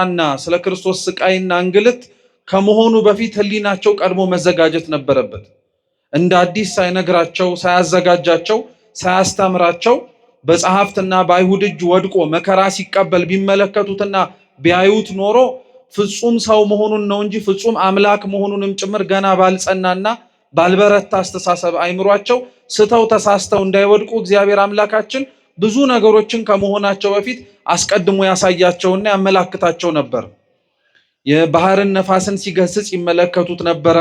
እና ስለ ክርስቶስ ስቃይና እንግልት ከመሆኑ በፊት ህሊናቸው ቀድሞ መዘጋጀት ነበረበት። እንደ አዲስ ሳይነግራቸው፣ ሳያዘጋጃቸው፣ ሳያስተምራቸው በጸሐፍትና በአይሁድ እጅ ወድቆ መከራ ሲቀበል ቢመለከቱትና ቢያዩት ኖሮ ፍጹም ሰው መሆኑን ነው እንጂ ፍጹም አምላክ መሆኑንም ጭምር ገና ባልጸናና ባልበረታ አስተሳሰብ አይምሯቸው ስተው ተሳስተው እንዳይወድቁ እግዚአብሔር አምላካችን ብዙ ነገሮችን ከመሆናቸው በፊት አስቀድሞ ያሳያቸውና ያመላክታቸው ነበር። የባህርን ነፋስን ሲገስጽ ይመለከቱት ነበረ።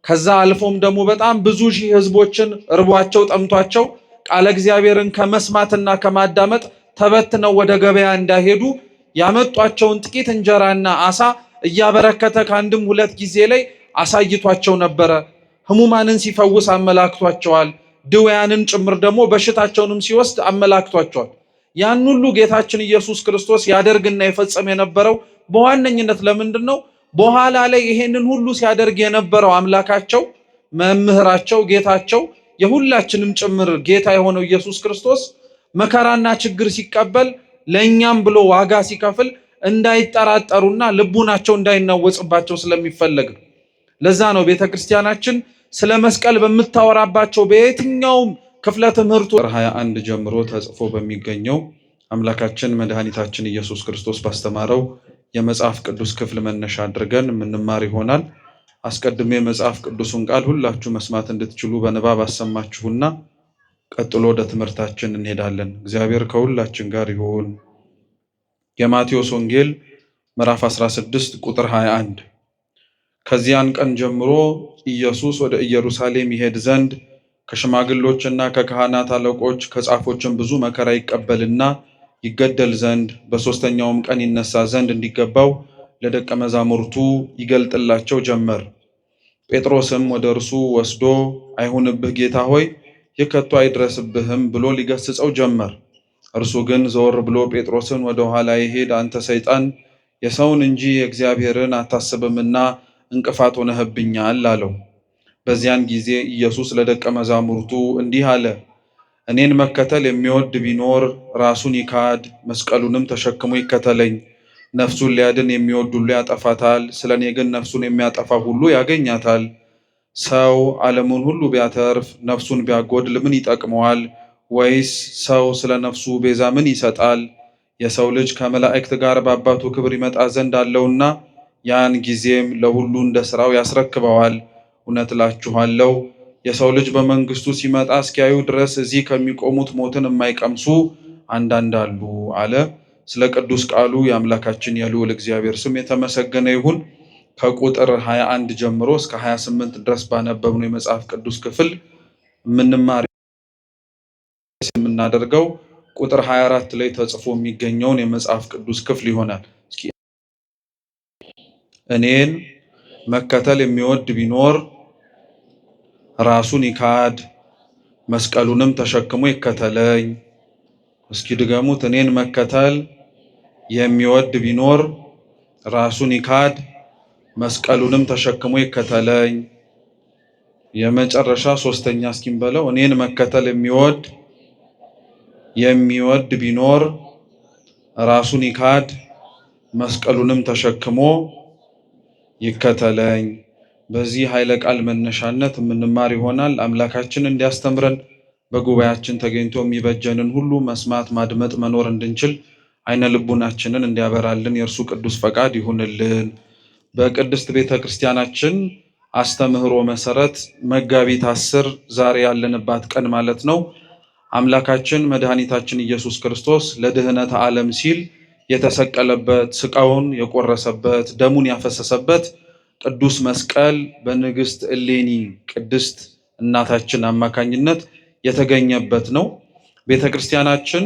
ከዛ አልፎም ደግሞ በጣም ብዙ ሺህ ህዝቦችን እርቧቸው ጠምቷቸው ቃለ እግዚአብሔርን ከመስማትና ከማዳመጥ ተበትነው ወደ ገበያ እንዳይሄዱ ያመጧቸውን ጥቂት እንጀራና አሳ እያበረከተ ከአንድም ሁለት ጊዜ ላይ አሳይቷቸው ነበረ። ህሙማንን ሲፈውስ አመላክቷቸዋል። ድውያንን ጭምር ደግሞ በሽታቸውንም ሲወስድ አመላክቷቸዋል። ያን ሁሉ ጌታችን ኢየሱስ ክርስቶስ ያደርግና ይፈጽም የነበረው በዋነኝነት ለምንድን ነው? በኋላ ላይ ይሄንን ሁሉ ሲያደርግ የነበረው አምላካቸው፣ መምህራቸው፣ ጌታቸው የሁላችንም ጭምር ጌታ የሆነው ኢየሱስ ክርስቶስ መከራና ችግር ሲቀበል ለእኛም ብሎ ዋጋ ሲከፍል እንዳይጠራጠሩና ልቡናቸው እንዳይናወጽባቸው ስለሚፈለግ ለዛ ነው ቤተክርስቲያናችን ስለ መስቀል በምታወራባቸው በየትኛውም ክፍለ ትምህርቱ 21 ጀምሮ ተጽፎ በሚገኘው አምላካችን መድኃኒታችን ኢየሱስ ክርስቶስ ባስተማረው የመጽሐፍ ቅዱስ ክፍል መነሻ አድርገን የምንማር ይሆናል። አስቀድሜ የመጽሐፍ ቅዱሱን ቃል ሁላችሁ መስማት እንድትችሉ በንባብ አሰማችሁና ቀጥሎ ወደ ትምህርታችን እንሄዳለን። እግዚአብሔር ከሁላችን ጋር ይሁን። የማቴዎስ ወንጌል ምዕራፍ 16 ቁጥር 21 ከዚያን ቀን ጀምሮ ኢየሱስ ወደ ኢየሩሳሌም ይሄድ ዘንድ ከሽማግሎችና ከካህናት አለቆች ከጻፎችም ብዙ መከራ ይቀበልና ይገደል ዘንድ በሦስተኛውም ቀን ይነሳ ዘንድ እንዲገባው ለደቀ መዛሙርቱ ይገልጥላቸው ጀመር። ጴጥሮስም ወደ እርሱ ወስዶ አይሁንብህ ጌታ ሆይ ይህ ከቶ አይድረስብህም ብሎ ሊገስጸው ጀመር። እርሱ ግን ዘወር ብሎ ጴጥሮስን ወደ ኋላ ይሄድ፣ አንተ ሰይጣን የሰውን እንጂ የእግዚአብሔርን አታስብምና እንቅፋት ሆነህብኛል አለው። በዚያን ጊዜ ኢየሱስ ለደቀ መዛሙርቱ እንዲህ አለ፣ እኔን መከተል የሚወድ ቢኖር ራሱን ይካድ፣ መስቀሉንም ተሸክሞ ይከተለኝ። ነፍሱን ሊያድን የሚወድ ሁሉ ያጠፋታል፣ ስለ እኔ ግን ነፍሱን የሚያጠፋ ሁሉ ያገኛታል። ሰው ዓለሙን ሁሉ ቢያተርፍ ነፍሱን ቢያጎድል ምን ይጠቅመዋል? ወይስ ሰው ስለ ነፍሱ ቤዛ ምን ይሰጣል? የሰው ልጅ ከመላእክት ጋር በአባቱ ክብር ይመጣ ዘንድ አለውና ያን ጊዜም ለሁሉ እንደ ሥራው ያስረክበዋል። እውነት እላችኋለሁ የሰው ልጅ በመንግስቱ ሲመጣ እስኪያዩ ድረስ እዚህ ከሚቆሙት ሞትን የማይቀምሱ አንዳንድ አሉ አለ። ስለ ቅዱስ ቃሉ የአምላካችን የልዑል እግዚአብሔር ስም የተመሰገነ ይሁን። ከቁጥር 21 ጀምሮ እስከ 28 ድረስ ባነበብነው የመጽሐፍ ቅዱስ ክፍል የምናደርገው ቁጥር 24 ላይ ተጽፎ የሚገኘውን የመጽሐፍ ቅዱስ ክፍል ይሆናል። እኔን መከተል የሚወድ ቢኖር ራሱን ይካድ፣ መስቀሉንም ተሸክሞ ይከተለኝ። እስኪ ድገሙት። እኔን መከተል የሚወድ ቢኖር ራሱን ይካድ፣ መስቀሉንም ተሸክሞ ይከተለኝ። የመጨረሻ ሶስተኛ እስኪም በለው። እኔን መከተል የሚወድ ቢኖር ራሱን ይካድ፣ መስቀሉንም ተሸክሞ ይከተለኝ። በዚህ ኃይለ ቃል መነሻነት የምንማር ይሆናል። አምላካችን እንዲያስተምረን በጉባኤያችን ተገኝቶ የሚበጀንን ሁሉ መስማት፣ ማድመጥ፣ መኖር እንድንችል አይነ ልቡናችንን እንዲያበራልን የእርሱ ቅዱስ ፈቃድ ይሁንልን። በቅድስት ቤተ ክርስቲያናችን አስተምህሮ መሰረት መጋቢት 10 ዛሬ ያለንባት ቀን ማለት ነው አምላካችን መድኃኒታችን ኢየሱስ ክርስቶስ ለድህነተ ዓለም ሲል የተሰቀለበት፣ ስቃውን የቆረሰበት፣ ደሙን ያፈሰሰበት ቅዱስ መስቀል በንግስት እሌኒ ቅድስት እናታችን አማካኝነት የተገኘበት ነው። ቤተ ክርስቲያናችን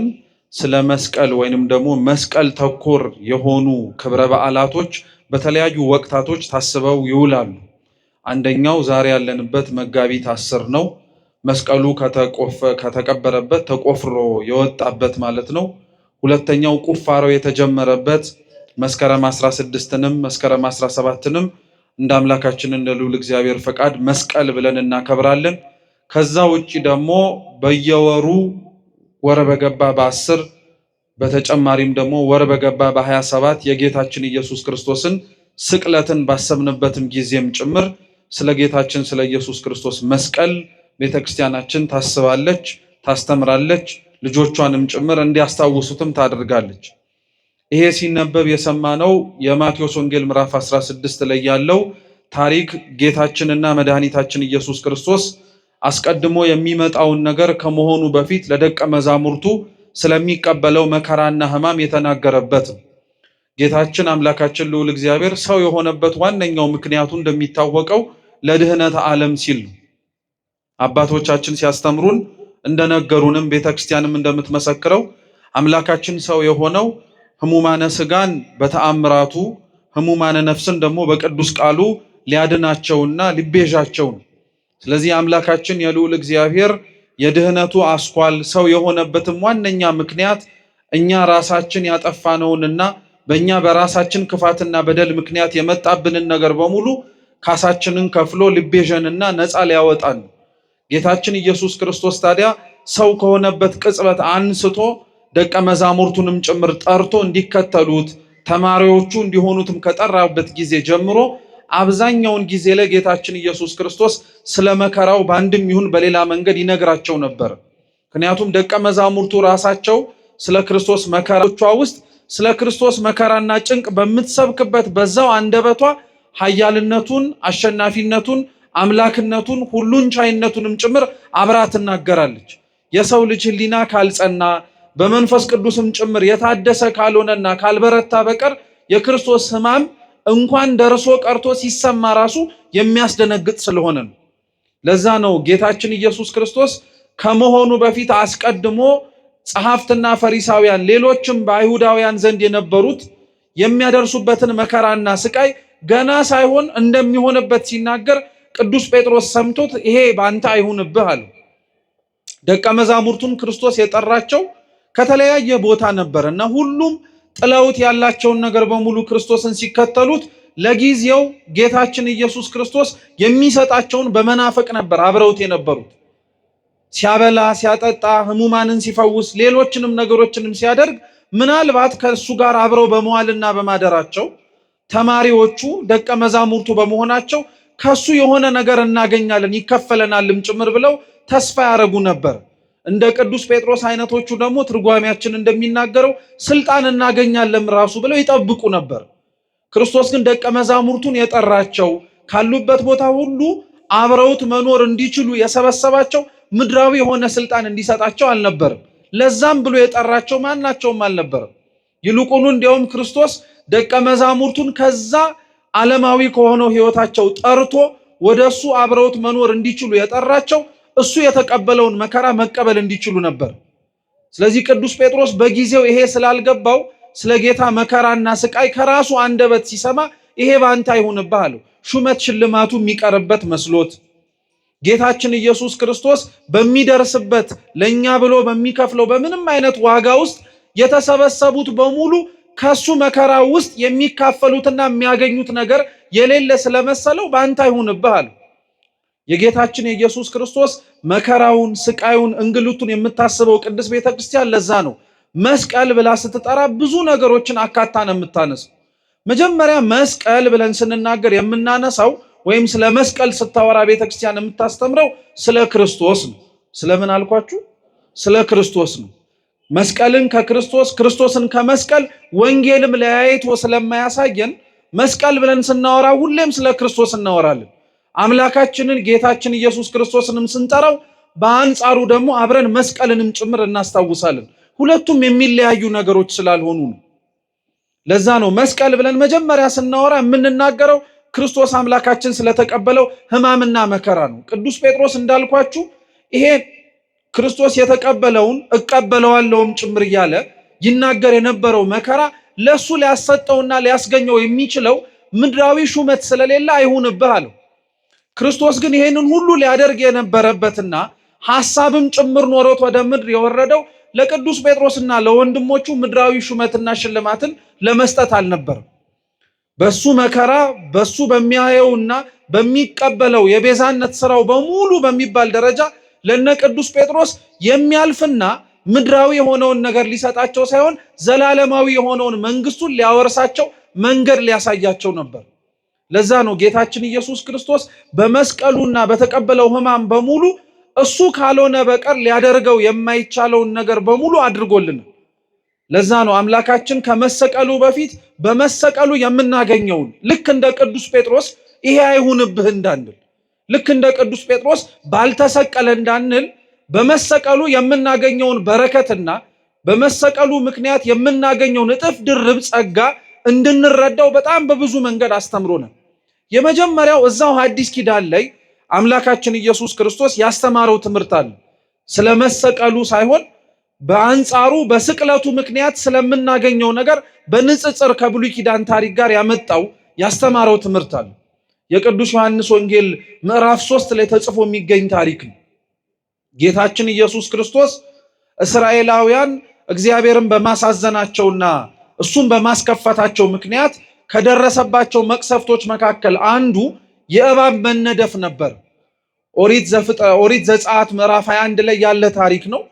ስለ መስቀል ወይንም ደግሞ መስቀል ተኮር የሆኑ ክብረ በዓላቶች በተለያዩ ወቅታቶች ታስበው ይውላሉ። አንደኛው ዛሬ ያለንበት መጋቢት 10 ነው። መስቀሉ ከተቀበረበት ተቆፍሮ የወጣበት ማለት ነው። ሁለተኛው ቁፋሮ የተጀመረበት መስከረም 16ንም መስከረም 17ንም እንደ አምላካችን እንደ ልዑል እግዚአብሔር ፈቃድ መስቀል ብለን እናከብራለን። ከዛ ውጪ ደግሞ በየወሩ ወረ በገባ በ10 በተጨማሪም ደግሞ ወር በገባ በ27 የጌታችን ኢየሱስ ክርስቶስን ስቅለትን ባሰብንበትም ጊዜም ጭምር ስለ ጌታችን ስለ ኢየሱስ ክርስቶስ መስቀል ቤተክርስቲያናችን ታስባለች፣ ታስተምራለች፣ ልጆቿንም ጭምር እንዲያስታውሱትም ታደርጋለች። ይሄ ሲነበብ የሰማነው የማቴዎስ ወንጌል ምዕራፍ 16 ላይ ያለው ታሪክ ጌታችንና መድኃኒታችን ኢየሱስ ክርስቶስ አስቀድሞ የሚመጣውን ነገር ከመሆኑ በፊት ለደቀ መዛሙርቱ ስለሚቀበለው መከራና ሕማም የተናገረበት ነው። ጌታችን አምላካችን ልዑል እግዚአብሔር ሰው የሆነበት ዋነኛው ምክንያቱ እንደሚታወቀው ለድህነት ዓለም ሲል ነው። አባቶቻችን ሲያስተምሩን እንደነገሩንም ቤተክርስቲያንም እንደምትመሰክረው አምላካችን ሰው የሆነው ሕሙማነ ሥጋን በተአምራቱ ሕሙማነ ነፍስን ደግሞ በቅዱስ ቃሉ ሊያድናቸውና ሊቤዣቸው ነው። ስለዚህ አምላካችን የልዑል እግዚአብሔር የድህነቱ አስኳል ሰው የሆነበትም ዋነኛ ምክንያት እኛ ራሳችን ያጠፋነውንና በእኛ በራሳችን ክፋትና በደል ምክንያት የመጣብንን ነገር በሙሉ ካሳችንን ከፍሎ ሊቤዠንና ነፃ ሊያወጣን። ጌታችን ኢየሱስ ክርስቶስ ታዲያ ሰው ከሆነበት ቅጽበት አንስቶ ደቀ መዛሙርቱንም ጭምር ጠርቶ እንዲከተሉት ተማሪዎቹ እንዲሆኑትም ከጠራበት ጊዜ ጀምሮ አብዛኛውን ጊዜ ላይ ጌታችን ኢየሱስ ክርስቶስ ስለ መከራው በአንድም ይሁን በሌላ መንገድ ይነግራቸው ነበር። ምክንያቱም ደቀ መዛሙርቱ ራሳቸው ስለ ክርስቶስ መከራዎቿ ውስጥ ስለ ክርስቶስ መከራና ጭንቅ በምትሰብክበት በዛው አንደበቷ ኃያልነቱን፣ አሸናፊነቱን፣ አምላክነቱን፣ ሁሉን ቻይነቱንም ጭምር አብራ ትናገራለች። የሰው ልጅ ሕሊና ካልጸና በመንፈስ ቅዱስም ጭምር የታደሰ ካልሆነና ካልበረታ በቀር የክርስቶስ ሕማም እንኳን ደርሶ ቀርቶ ሲሰማ ራሱ የሚያስደነግጥ ስለሆነ ነው። ለዛ ነው ጌታችን ኢየሱስ ክርስቶስ ከመሆኑ በፊት አስቀድሞ ጸሐፍትና ፈሪሳውያን ሌሎችም በአይሁዳውያን ዘንድ የነበሩት የሚያደርሱበትን መከራና ስቃይ ገና ሳይሆን እንደሚሆንበት ሲናገር ቅዱስ ጴጥሮስ ሰምቶት ይሄ በአንተ አይሁንብህ አለው። ደቀ መዛሙርቱን ክርስቶስ የጠራቸው ከተለያየ ቦታ ነበርና ሁሉም ጥለውት ያላቸውን ነገር በሙሉ ክርስቶስን ሲከተሉት ለጊዜው ጌታችን ኢየሱስ ክርስቶስ የሚሰጣቸውን በመናፈቅ ነበር አብረውት የነበሩት። ሲያበላ ሲያጠጣ፣ ሕሙማንን ሲፈውስ፣ ሌሎችንም ነገሮችንም ሲያደርግ ምናልባት ከእሱ ጋር አብረው በመዋልና በማደራቸው ተማሪዎቹ ደቀ መዛሙርቱ በመሆናቸው ከሱ የሆነ ነገር እናገኛለን ይከፈለናልም ጭምር ብለው ተስፋ ያደረጉ ነበር። እንደ ቅዱስ ጴጥሮስ አይነቶቹ ደግሞ ትርጓሜያችን እንደሚናገረው ስልጣን እናገኛለን ራሱ ብለው ይጠብቁ ነበር። ክርስቶስ ግን ደቀ መዛሙርቱን የጠራቸው ካሉበት ቦታ ሁሉ አብረውት መኖር እንዲችሉ የሰበሰባቸው ምድራዊ የሆነ ስልጣን እንዲሰጣቸው አልነበርም። ለዛም ብሎ የጠራቸው ማናቸውም አልነበርም። ይልቁኑ እንዲያውም ክርስቶስ ደቀ መዛሙርቱን ከዛ ዓለማዊ ከሆነው ሕይወታቸው ጠርቶ ወደሱ አብረውት መኖር እንዲችሉ የጠራቸው እሱ የተቀበለውን መከራ መቀበል እንዲችሉ ነበር። ስለዚህ ቅዱስ ጴጥሮስ በጊዜው ይሄ ስላልገባው ስለ ጌታ መከራና ስቃይ ከራሱ አንደበት ሲሰማ ይሄ በአንተ አይሁንብህ አለው። ሹመት ሽልማቱ የሚቀርበት መስሎት ጌታችን ኢየሱስ ክርስቶስ በሚደርስበት ለኛ ብሎ በሚከፍለው በምንም አይነት ዋጋ ውስጥ የተሰበሰቡት በሙሉ ከሱ መከራ ውስጥ የሚካፈሉትና የሚያገኙት ነገር የሌለ ስለመሰለው በአንተ አይሁንብህ አለው። የጌታችን የኢየሱስ ክርስቶስ መከራውን፣ ስቃዩን፣ እንግልቱን የምታስበው ቅድስት ቤተክርስቲያን ለዛ ነው መስቀል ብላ ስትጠራ ብዙ ነገሮችን አካታ ነው የምታነሳው። መጀመሪያ መስቀል ብለን ስንናገር የምናነሳው ወይም ስለ መስቀል ስታወራ ቤተክርስቲያን የምታስተምረው ስለ ክርስቶስ ነው። ስለምን አልኳችሁ? ስለ ክርስቶስ ነው። መስቀልን ከክርስቶስ ክርስቶስን ከመስቀል ወንጌልም ለያይቶ ስለማያሳየን መስቀል ብለን ስናወራ ሁሌም ስለ ክርስቶስ እናወራለን። አምላካችንን ጌታችን ኢየሱስ ክርስቶስንም ስንጠራው በአንጻሩ ደግሞ አብረን መስቀልንም ጭምር እናስታውሳለን። ሁለቱም የሚለያዩ ነገሮች ስላልሆኑ ነው። ለዛ ነው መስቀል ብለን መጀመሪያ ስናወራ የምንናገረው ክርስቶስ አምላካችን ስለተቀበለው ሕማምና መከራ ነው። ቅዱስ ጴጥሮስ እንዳልኳችሁ ይሄ ክርስቶስ የተቀበለውን እቀበለዋለሁም ጭምር እያለ ይናገር የነበረው መከራ ለሱ ሊያሰጠውና ሊያስገኘው የሚችለው ምድራዊ ሹመት ስለሌለ አይሁንብህ አለው። ክርስቶስ ግን ይሄንን ሁሉ ሊያደርግ የነበረበትና ሐሳብም ጭምር ኖሮት ወደ ምድር የወረደው ለቅዱስ ጴጥሮስና ለወንድሞቹ ምድራዊ ሹመትና ሽልማትን ለመስጠት አልነበረም። በሱ መከራ በሱ በሚያየውና በሚቀበለው የቤዛነት ስራው በሙሉ በሚባል ደረጃ ለነ ቅዱስ ጴጥሮስ የሚያልፍና ምድራዊ የሆነውን ነገር ሊሰጣቸው ሳይሆን ዘላለማዊ የሆነውን መንግስቱን ሊያወርሳቸው መንገድ ሊያሳያቸው ነበር። ለዛ ነው ጌታችን ኢየሱስ ክርስቶስ በመስቀሉና በተቀበለው ሕማም በሙሉ እሱ ካልሆነ በቀር ሊያደርገው የማይቻለውን ነገር በሙሉ አድርጎልን። ለዛ ነው አምላካችን ከመሰቀሉ በፊት በመሰቀሉ የምናገኘውን ልክ እንደ ቅዱስ ጴጥሮስ ይሄ አይሁንብህ እንዳንል፣ ልክ እንደ ቅዱስ ጴጥሮስ ባልተሰቀለ እንዳንል በመሰቀሉ የምናገኘውን በረከትና በመሰቀሉ ምክንያት የምናገኘውን እጥፍ ድርብ ጸጋ እንድንረዳው በጣም በብዙ መንገድ አስተምሮናል። የመጀመሪያው እዛው ሐዲስ ኪዳን ላይ አምላካችን ኢየሱስ ክርስቶስ ያስተማረው ትምህርት አለ። ስለመሰቀሉ ሳይሆን በአንጻሩ በስቅለቱ ምክንያት ስለምናገኘው ነገር በንጽጽር ከብሉይ ኪዳን ታሪክ ጋር ያመጣው ያስተማረው ትምህርት አለ። የቅዱስ ዮሐንስ ወንጌል ምዕራፍ 3 ላይ ተጽፎ የሚገኝ ታሪክ ነው። ጌታችን ኢየሱስ ክርስቶስ እስራኤላውያን እግዚአብሔርን በማሳዘናቸውና እሱን በማስከፋታቸው ምክንያት ከደረሰባቸው መቅሰፍቶች መካከል አንዱ የእባብ መነደፍ ነበር። ኦሪት ዘጸአት ምዕራፍ 21 ላይ ያለ ታሪክ ነው።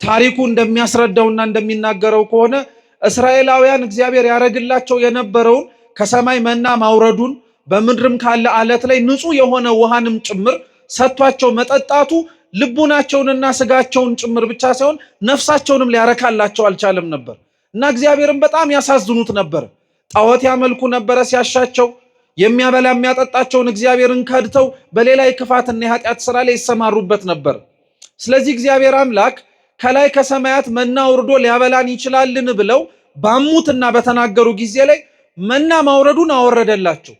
ታሪኩ እንደሚያስረዳውና እንደሚናገረው ከሆነ እስራኤላውያን እግዚአብሔር ያደርግላቸው የነበረውን ከሰማይ መና ማውረዱን በምድርም ካለ አለት ላይ ንጹህ የሆነ ውሃንም ጭምር ሰጥቷቸው መጠጣቱ ልቡናቸውንና ስጋቸውን ጭምር ብቻ ሳይሆን ነፍሳቸውንም ሊያረካላቸው አልቻለም ነበር እና እግዚአብሔርን በጣም ያሳዝኑት ነበር። ጣዖት ያመልኩ ነበረ ሲያሻቸው። የሚያበላ የሚያጠጣቸውን እግዚአብሔርን ከድተው በሌላ የክፋትና የኃጢአት ስራ ላይ ይሰማሩበት ነበር። ስለዚህ እግዚአብሔር አምላክ ከላይ ከሰማያት መና ወርዶ ሊያበላን ይችላልን ብለው ባሙትና በተናገሩ ጊዜ ላይ መና ማውረዱን አወረደላቸው።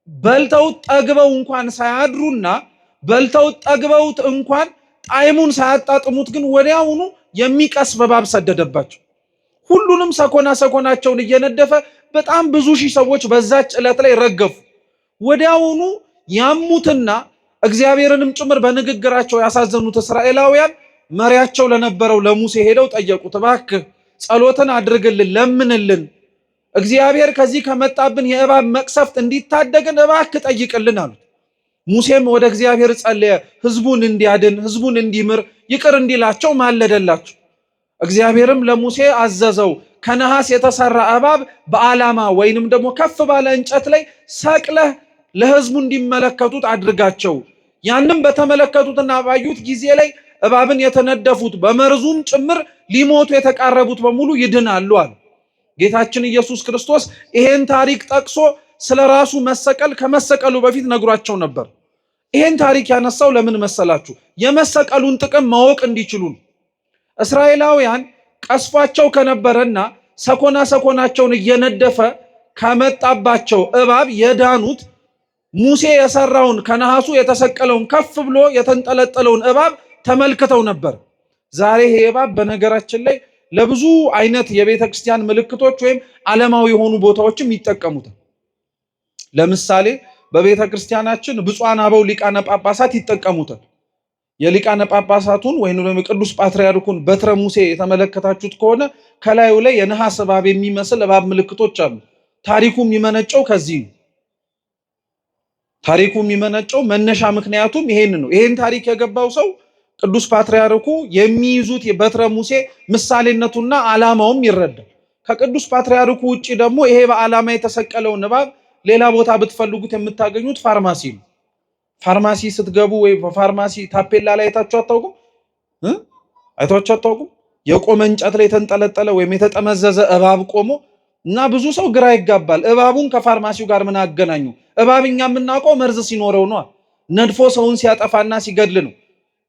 በልተው ጠግበው እንኳን ሳያድሩና በልተው ጠግበውት እንኳን ጣዕሙን ሳያጣጥሙት ግን ወዲያውኑ የሚቀስፍ እባብ ሰደደባቸው። ሁሉንም ሰኮናቸውን እየነደፈ በጣም ብዙ ሺህ ሰዎች በዛች ዕለት ላይ ረገፉ። ወዲያውኑ ያሙትና እግዚአብሔርንም ጭምር በንግግራቸው ያሳዘኑት እስራኤላውያን መሪያቸው ለነበረው ለሙሴ ሄደው ጠየቁት። እባክህ ጸሎትን አድርግልን፣ ለምንልን፣ እግዚአብሔር ከዚህ ከመጣብን የእባብ መቅሰፍት እንዲታደገን እባክህ ጠይቅልን አሉት። ሙሴም ወደ እግዚአብሔር ጸለየ። ህዝቡን እንዲያድን፣ ህዝቡን እንዲምር፣ ይቅር እንዲላቸው ማለደላቸው። እግዚአብሔርም ለሙሴ አዘዘው፣ ከነሐስ የተሰራ እባብ በዓላማ ወይንም ደግሞ ከፍ ባለ እንጨት ላይ ሰቅለህ ለህዝቡ እንዲመለከቱት አድርጋቸው። ያንም በተመለከቱትና ባዩት ጊዜ ላይ እባብን የተነደፉት በመርዙም ጭምር ሊሞቱ የተቃረቡት በሙሉ ይድናሉ አለ። ጌታችን ኢየሱስ ክርስቶስ ይሄን ታሪክ ጠቅሶ ስለ ራሱ መሰቀል ከመሰቀሉ በፊት ነግሯቸው ነበር። ይሄን ታሪክ ያነሳው ለምን መሰላችሁ? የመሰቀሉን ጥቅም ማወቅ እንዲችሉ ነው። እስራኤላውያን ቀስፏቸው ከነበረና ሰኮናቸውን እየነደፈ ከመጣባቸው እባብ የዳኑት ሙሴ የሰራውን ከነሐሱ የተሰቀለውን ከፍ ብሎ የተንጠለጠለውን እባብ ተመልክተው ነበር። ዛሬ ይሄ እባብ በነገራችን ላይ ለብዙ አይነት የቤተ ክርስቲያን ምልክቶች ወይም ዓለማዊ የሆኑ ቦታዎችም ይጠቀሙታል። ለምሳሌ በቤተ ክርስቲያናችን ብፁዓን አበው ሊቃነ ጳጳሳት ይጠቀሙታል። የሊቃነ ጳጳሳቱን ወይም ደግሞ ቅዱስ ፓትርያርኩን በትረ ሙሴ የተመለከታችሁት ከሆነ ከላዩ ላይ የነሐስ እባብ የሚመስል እባብ ምልክቶች አሉ። ታሪኩ የሚመነጨው ከዚህ ነው። ታሪኩ የሚመነጨው መነሻ ምክንያቱም ይሄን ነው። ይሄን ታሪክ የገባው ሰው ቅዱስ ፓትርያርኩ የሚይዙት የበትረ ሙሴ ምሳሌነቱና ዓላማውም ይረዳል። ከቅዱስ ፓትርያርኩ ውጪ ደግሞ ይሄ በዓላማ የተሰቀለውን እባብ ሌላ ቦታ ብትፈልጉት የምታገኙት ፋርማሲ ነው። ፋርማሲ ስትገቡ ወይ በፋርማሲ ታፔላ ላይ አይታችሁ አታውቁም? የቆመ እንጨት ላይ የተንጠለጠለ ወይም የተጠመዘዘ እባብ ቆሞ እና ብዙ ሰው ግራ ይጋባል። እባቡን ከፋርማሲው ጋር ምን አገናኙ? እባብ እኛ የምናውቀው መርዝ ሲኖረው ነው። ነድፎ ሰውን ሲያጠፋና ሲገድል ነው።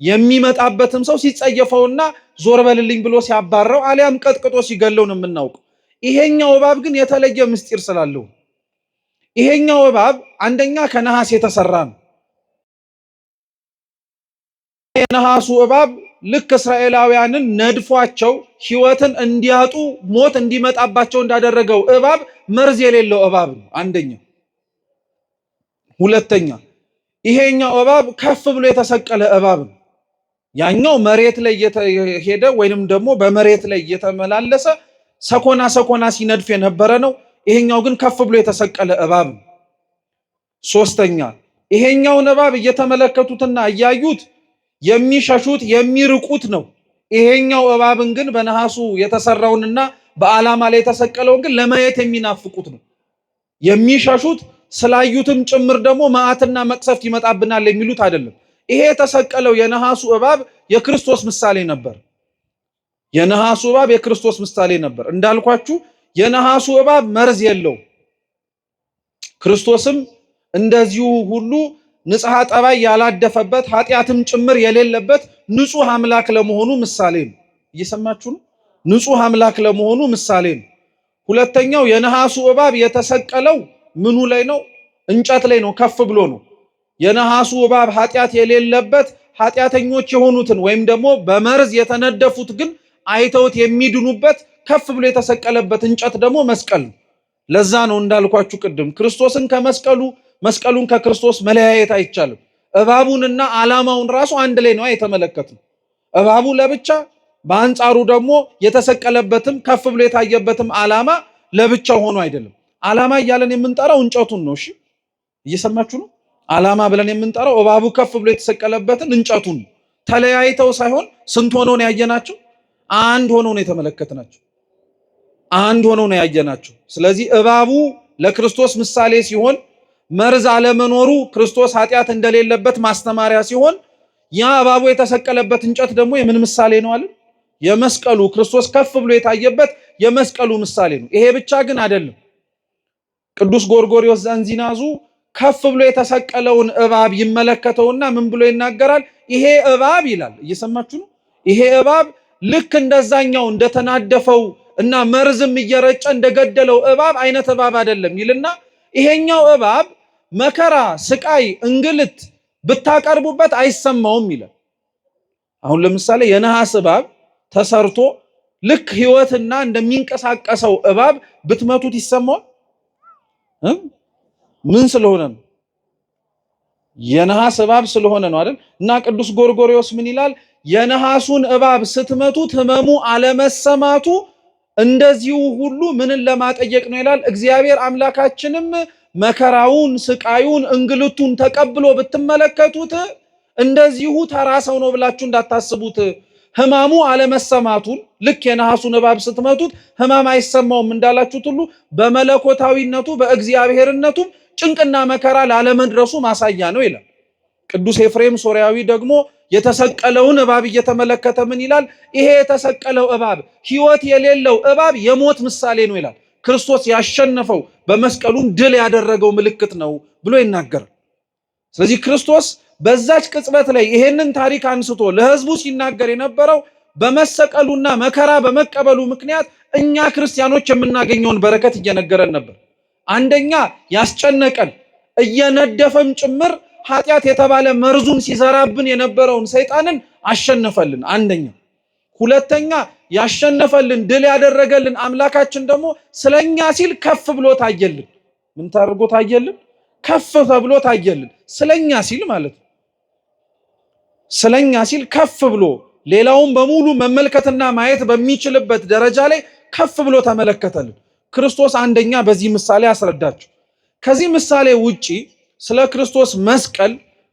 የሚመጣበትም ሰው ሲጸየፈውና ዞር በልልኝ ብሎ ሲያባረው አሊያም ቀጥቅጦ ሲገለው ነው የምናውቀው። ይሄኛው እባብ ግን የተለየ ምስጢር ስላለው ይሄኛው እባብ አንደኛ ከነሐስ የተሰራ ነው። የነሐሱ እባብ ልክ እስራኤላውያንን ነድፏቸው ሕይወትን እንዲያጡ ሞት እንዲመጣባቸው እንዳደረገው እባብ መርዝ የሌለው እባብ ነው አንደኛ። ሁለተኛ ይሄኛው እባብ ከፍ ብሎ የተሰቀለ እባብ ነው። ያኛው መሬት ላይ እየሄደ ወይንም ደግሞ በመሬት ላይ እየተመላለሰ ሰኮና ሲነድፍ የነበረ ነው። ይሄኛው ግን ከፍ ብሎ የተሰቀለ እባብ ነው። ሶስተኛ ይሄኛውን እባብ እየተመለከቱትና እያዩት የሚሸሹት የሚርቁት ነው። ይሄኛው እባብን ግን በነሐሱ የተሰራውንና በዓላማ ላይ የተሰቀለውን ግን ለማየት የሚናፍቁት ነው የሚሸሹት። ስላዩትም ጭምር ደግሞ መዓትና መቅሰፍት ይመጣብናል የሚሉት አይደለም። ይሄ የተሰቀለው የነሐሱ እባብ የክርስቶስ ምሳሌ ነበር። የነሐሱ እባብ የክርስቶስ ምሳሌ ነበር። እንዳልኳችሁ የነሐሱ እባብ መርዝ የለው። ክርስቶስም እንደዚሁ ሁሉ ንጽሐ ጠባይ ያላደፈበት ኃጢአትም ጭምር የሌለበት ንጹህ አምላክ ለመሆኑ ምሳሌ ነው። እየሰማችሁ ነው? ንጹህ አምላክ ለመሆኑ ምሳሌ ነው። ሁለተኛው የነሐሱ እባብ የተሰቀለው ምኑ ላይ ነው? እንጨት ላይ ነው፣ ከፍ ብሎ ነው። የነሐሱ እባብ ኃጢአት የሌለበት ኃጢአተኞች የሆኑትን ወይም ደግሞ በመርዝ የተነደፉት ግን አይተውት የሚድኑበት ከፍ ብሎ የተሰቀለበት እንጨት ደግሞ መስቀል ነው። ለዛ ነው እንዳልኳችሁ ቅድም ክርስቶስን ከመስቀሉ መስቀሉን ከክርስቶስ መለያየት አይቻልም። እባቡንና ዓላማውን ራሱ አንድ ላይ ነው የተመለከትነው። እባቡ ለብቻ፣ በአንጻሩ ደግሞ የተሰቀለበትም ከፍ ብሎ የታየበትም ዓላማ ለብቻ ሆኖ አይደለም። ዓላማ እያለን የምንጠራው እንጨቱን ነው። እሺ እየሰማችሁ ነው? ዓላማ ብለን የምንጠራው እባቡ ከፍ ብሎ የተሰቀለበትን እንጨቱን ነው። ተለያይተው ሳይሆን ስንት ሆነው ነው ያየናቸው? አንድ ሆነው ነው የተመለከትናቸው። አንድ ሆነው ነው ያየናቸው። ስለዚህ እባቡ ለክርስቶስ ምሳሌ ሲሆን መርዝ አለመኖሩ ክርስቶስ ኃጢአት እንደሌለበት ማስተማሪያ ሲሆን ያ እባቡ የተሰቀለበት እንጨት ደግሞ የምን ምሳሌ ነው አለ? የመስቀሉ ክርስቶስ ከፍ ብሎ የታየበት የመስቀሉ ምሳሌ ነው። ይሄ ብቻ ግን አይደለም። ቅዱስ ጎርጎርዮስ ዘእንዚናዙ ከፍ ብሎ የተሰቀለውን እባብ ይመለከተውና ምን ብሎ ይናገራል? ይሄ እባብ ይላል። እየሰማችሁ ነው? ይሄ እባብ ልክ እንደዛኛው እንደተናደፈው እና መርዝም እየረጨ እንደገደለው እባብ አይነት እባብ አይደለም ይልና ይሄኛው እባብ መከራ፣ ስቃይ፣ እንግልት ብታቀርቡበት አይሰማውም ይላል። አሁን ለምሳሌ የነሐስ እባብ ተሰርቶ ልክ ህይወትና እንደሚንቀሳቀሰው እባብ ብትመቱት ይሰማዋል? ምን ስለሆነ ነው? የነሐስ እባብ ስለሆነ ነው አይደል? እና ቅዱስ ጎርጎርዮስ ምን ይላል? የነሐሱን እባብ ስትመቱት ህመሙ አለመሰማቱ እንደዚሁ ሁሉ ምንን ለማጠየቅ ነው ይላል። እግዚአብሔር አምላካችንም መከራውን፣ ስቃዩን፣ እንግልቱን ተቀብሎ ብትመለከቱት እንደዚሁ ተራ ሰው ነው ብላችሁ እንዳታስቡት። ህማሙ አለመሰማቱን ልክ የነሐሱን እባብ ስትመቱት ህማም አይሰማውም እንዳላችሁት ሁሉ በመለኮታዊነቱ በእግዚአብሔርነቱም ጭንቅና መከራ ላለመድረሱ ማሳያ ነው ይላል። ቅዱስ ኤፍሬም ሶርያዊ ደግሞ የተሰቀለውን እባብ እየተመለከተ ምን ይላል? ይሄ የተሰቀለው እባብ ህይወት የሌለው እባብ የሞት ምሳሌ ነው ይላል። ክርስቶስ ያሸነፈው በመስቀሉም ድል ያደረገው ምልክት ነው ብሎ ይናገራል። ስለዚህ ክርስቶስ በዛች ቅጽበት ላይ ይሄንን ታሪክ አንስቶ ለህዝቡ ሲናገር የነበረው በመሰቀሉና መከራ በመቀበሉ ምክንያት እኛ ክርስቲያኖች የምናገኘውን በረከት እየነገረን ነበር። አንደኛ ያስጨነቀን እየነደፈም ጭምር ኃጢአት የተባለ መርዙን ሲዘራብን የነበረውን ሰይጣንን አሸነፈልን። አንደኛ። ሁለተኛ ያሸነፈልን ድል ያደረገልን አምላካችን ደግሞ ስለኛ ሲል ከፍ ብሎ ታየልን። ምን ታርጎ ታየልን? ከፍ ተብሎ ታየልን። ስለኛ ሲል ማለት ነው። ስለኛ ሲል ከፍ ብሎ ሌላውን በሙሉ መመልከትና ማየት በሚችልበት ደረጃ ላይ ከፍ ብሎ ተመለከተልን። ክርስቶስ አንደኛ በዚህ ምሳሌ አስረዳችሁ። ከዚህ ምሳሌ ውጪ ስለ ክርስቶስ መስቀል